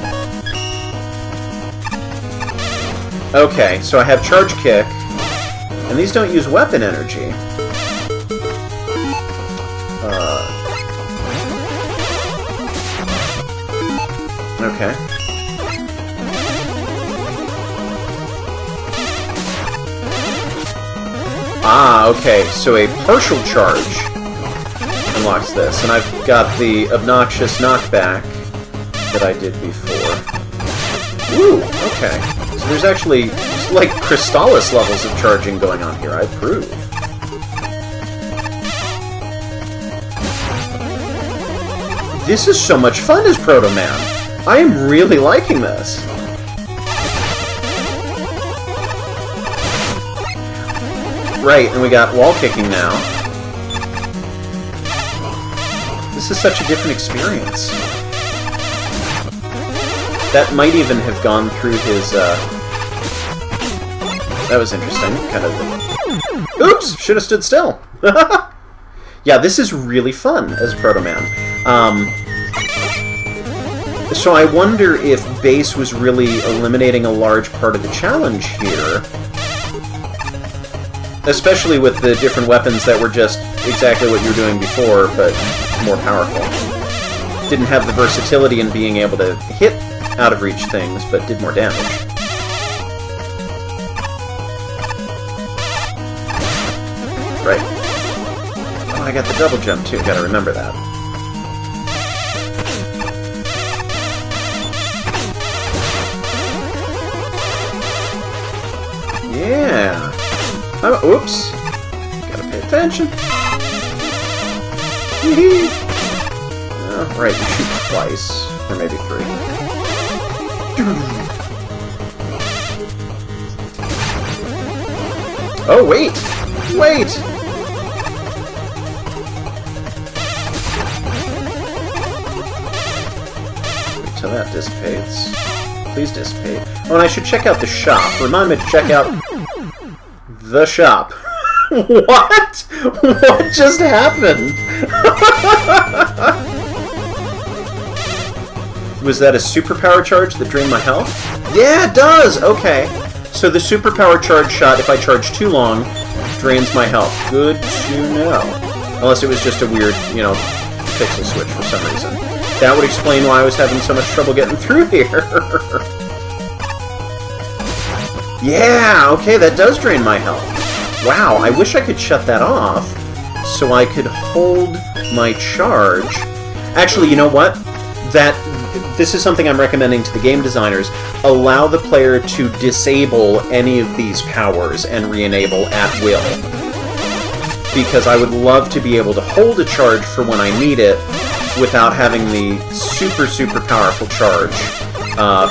Okay, so I have charge kick. And these don't use weapon energy. Okay. okay, so a partial charge unlocks this, and I've got the obnoxious knockback that I did before. Woo, okay. So there's actually, like, Crystallis levels of charging going on here, I approve. This is so much fun as Proto Man. I am really liking this. Right, and we got wall kicking now. This is such a different experience. That might even have gone through his, That was interesting, kind of... Oops! Should have stood still! Yeah, this is really fun as Proto Man. So I wonder if base was really eliminating a large part of the challenge here. Especially with the different weapons that were just exactly what you were doing before, but more powerful. Didn't have the versatility in being able to hit out-of-reach things, but did more damage. Right. Oh, I got the double jump, too. Gotta remember that. Yeah. Oops. Gotta pay attention. Right, you shoot twice. Or maybe 3. Oh, wait! Wait! Wait till that dissipates. Please dissipate. Oh, and I should check out the shop. Remind me to check out the shop. What? What just happened? Was that a superpower charge that drained my health? Yeah, it does! Okay. So the superpower charge shot, if I charge too long, drains my health. Good to know. Unless it was just a weird, you know, pixel switch for some reason. That would explain why I was having so much trouble getting through here. Yeah, okay, that does drain my health. Wow, I wish I could shut that off so I could hold my charge. Actually, you know what? This is something I'm recommending to the game designers. Allow the player to disable any of these powers and re-enable at will. Because I would love to be able to hold a charge for when I need it without having the super, super powerful charge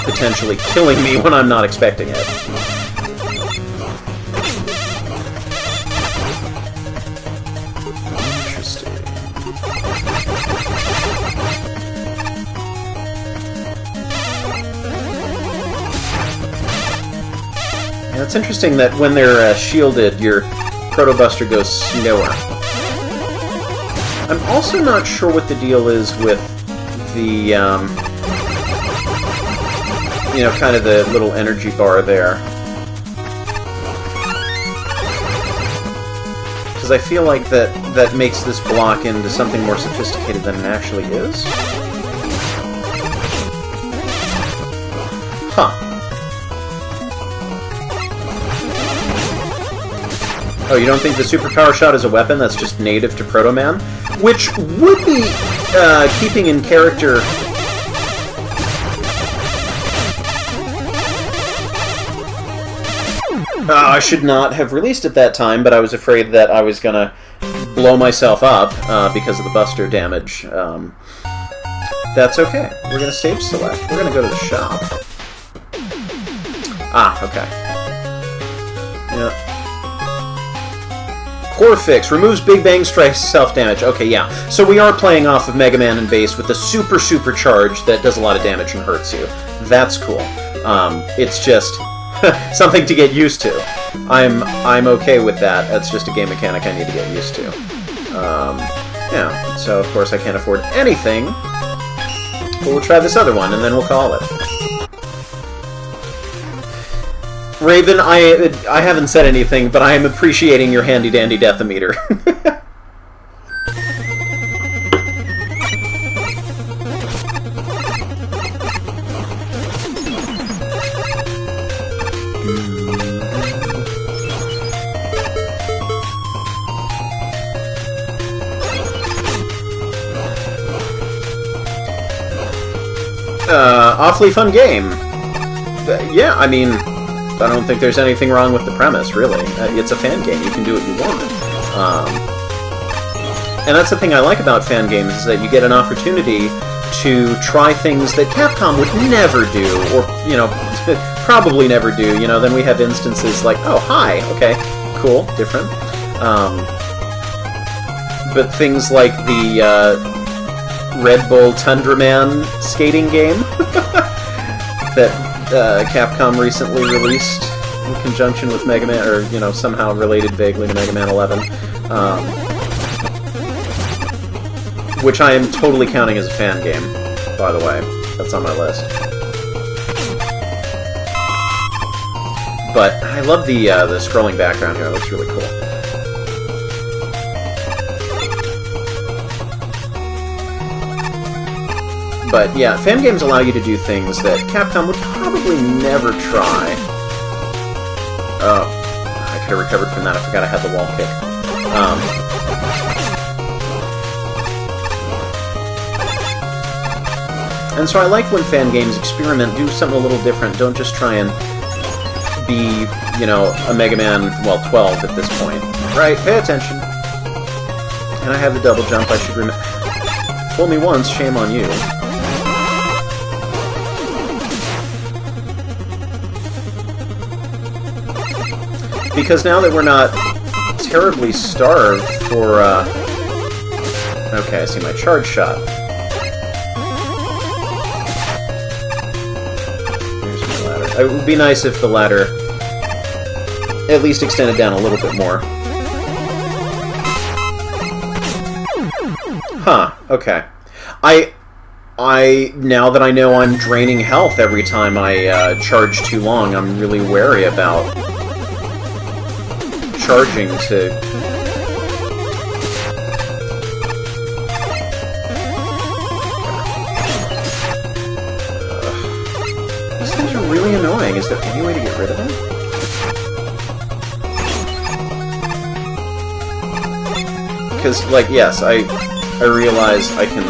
potentially killing me when I'm not expecting it. Yeah, it's interesting that when they're shielded, your Proto-Buster goes slower. I'm also not sure what the deal is with the, you know, kind of the little energy bar there. Because I feel like that makes this block into something more sophisticated than it actually is. Huh. Oh, you don't think the superpower shot is a weapon that's just native to Proto Man? Which would be keeping in character. I should not have released it that time, but I was afraid that I was gonna blow myself up because of the Buster damage. That's okay. We're gonna stage select. We're gonna go to the shop. Ah, okay. Yeah. Core Fix removes Big Bang Strike's self-damage. Okay, yeah. So we are playing off of Mega Man and base with a super, super charge that does a lot of damage and hurts you. That's cool. It's just something to get used to. I'm okay with that. That's just a game mechanic I need to get used to. Yeah, so of course I can't afford anything. But we'll try this other one, and then we'll call it. Raven, I haven't said anything, but I am appreciating your handy-dandy death-o-meter. Awfully fun game. Yeah, I mean, I don't think there's anything wrong with the premise, really. It's a fan game. You can do what you want. And that's the thing I like about fan games, is that you get an opportunity to try things that Capcom would never do, or, you know, probably never do. You know, then we have instances like, oh, hi, okay, cool, different. But things like the Red Bull Tundra Man skating game that Capcom recently released in conjunction with Mega Man, or, you know, somehow related vaguely to Mega Man 11. Which I am totally counting as a fan game, by the way. That's on my list. But I love the scrolling background here. It looks really cool. But yeah, fan games allow you to do things that Capcom would probably never try. Oh, I could have recovered from that. I forgot I had the wall kick. And so I like when fan games experiment, do something a little different. Don't just try and be, you know, a Mega Man, well, 12 at this point. Right, pay attention. And I have the double jump, I should remember. Fool me once, shame on you. Because now that we're not terribly starved for, okay, I see my charge shot. It would be nice if the ladder at least extended down a little bit more. Huh, okay. Now that I know I'm draining health every time I charge too long, I'm really wary about charging to... really annoying. Is there any way to get rid of them? Because, like, yes, I realize I can...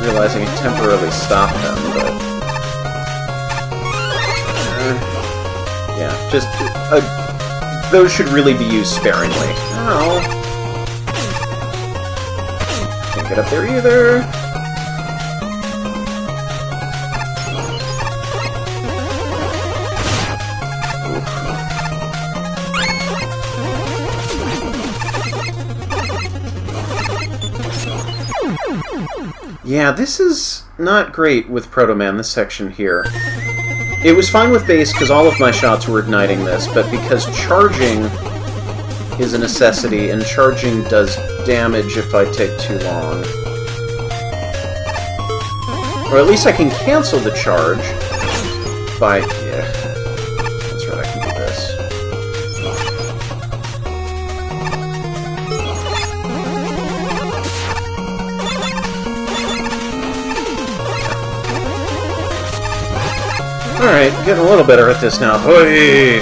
realize I can temporarily stop them, but... yeah, just... those should really be used sparingly. Ow. Can't get up there either. Yeah, this is not great with Proto Man, this section here. It was fine with base because all of my shots were igniting this, but because charging is a necessity, and charging does damage if I take too long. Or at least I can cancel the charge by... yeah, that's right, I can do this. Alright, getting a little better at this now. Hoi!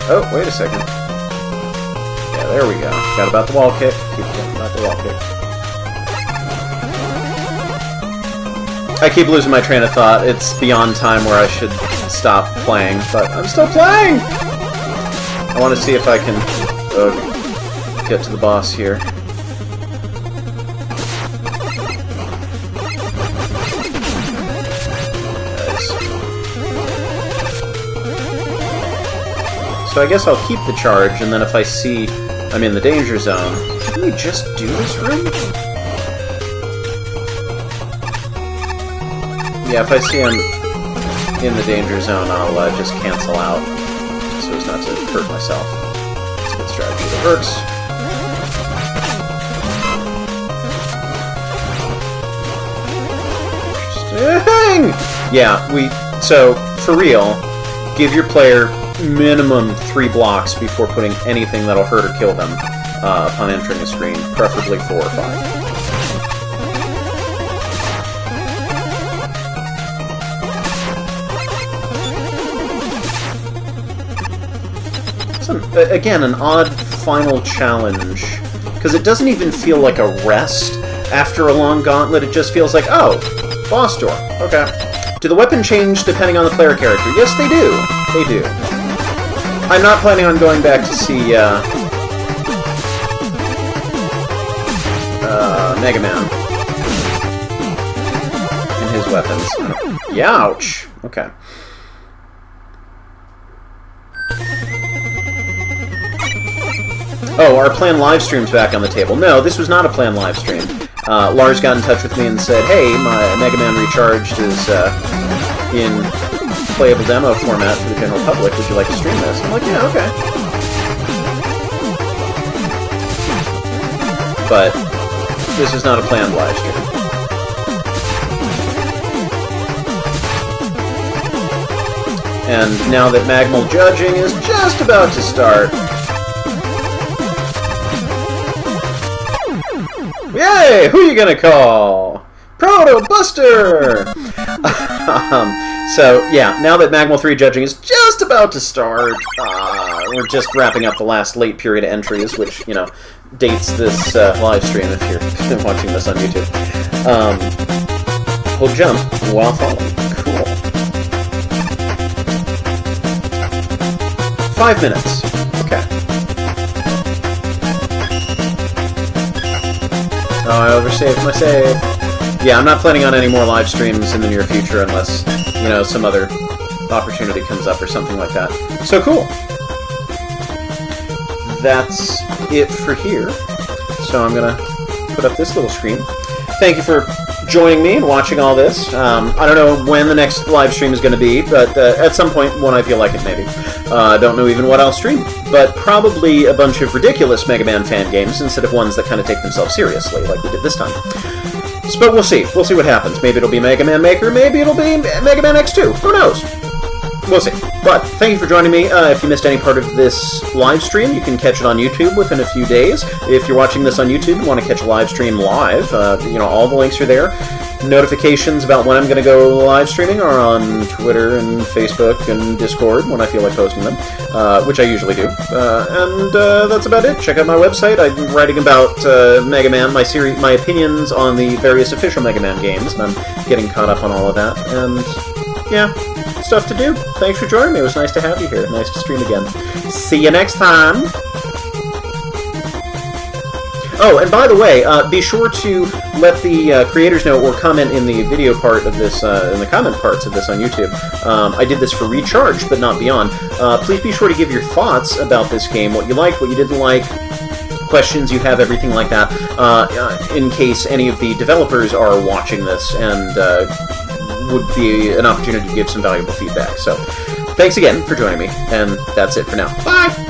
Oh, wait a second. Yeah, there we go. Got about the wall kick. Keep going about the wall kick. I keep losing my train of thought. It's beyond time where I should stop playing, but I'm still playing! I want to see if I can get to the boss here. So I guess I'll keep the charge, and then if I see I'm in the danger zone... Can we just do this room? Yeah, if I see I'm in the danger zone, I'll just cancel out, so as not to hurt myself. It's a good strategy that works. Interesting! Yeah, so, for real, give your player minimum 3 blocks before putting anything that'll hurt or kill them upon entering a screen, preferably 4 or 5. So, again, an odd final challenge because it doesn't even feel like a rest after a long gauntlet. It just feels like, oh, boss door. Okay. Do the weapon change depending on the player character? Yes, they do. They do. I'm not planning on going back to see Mega Man and his weapons. Youch. Okay. Oh, our planned live stream's back on the table. No, this was not a planned live stream. Lars got in touch with me and said, hey, my Mega Man Recharged is in playable demo format for the general public. Would you like to stream this? I'm like, yeah, okay. But this is not a planned live stream. And now that Magmal judging is just about to start... Yay! Who you gonna call? Proto Buster! So, yeah, now that Magmal 3 judging is just about to start, we're just wrapping up the last late period entries, which, you know, dates this live stream if you're watching this on YouTube. Hold jump while falling. Cool. 5 minutes. Okay. Oh, I oversaved my save. Yeah, I'm not planning on any more live streams in the near future unless, you know, some other opportunity comes up or something like that. So cool. That's it for here. So I'm going to put up this little screen. Thank you for joining me and watching all this. I don't know when the next live stream is going to be, but at some point when I feel like it, maybe. I don't know even what I'll stream, but probably a bunch of ridiculous Mega Man fan games instead of ones that kind of take themselves seriously, like we did this time. But we'll see. We'll see what happens. Maybe it'll be Mega Man Maker, maybe it'll be Mega Man X2. Who knows? We'll see. But thank you for joining me. If you missed any part of this live stream, you can catch it on YouTube within a few days. If you're watching this on YouTube and want to catch a live stream live, you know, all the links are there. Notifications about when I'm going to go live streaming are on Twitter and Facebook and Discord when I feel like posting them, which I usually do. And that's about it. Check out my website. I'm writing about Mega Man, my opinions on the various official Mega Man games, and I'm getting caught up on all of that. And yeah, stuff to do. Thanks for joining me. It was nice to have you here. Nice to stream again. See you next time. Oh, and by the way, be sure to let the creators know or comment in the video part of this, in the comment parts of this on YouTube. I did this for Recharge, but not Beyond. Please be sure to give your thoughts about this game, what you liked, what you didn't like, questions you have, everything like that, in case any of the developers are watching this and would be an opportunity to give some valuable feedback. So, thanks again for joining me, and that's it for now. Bye!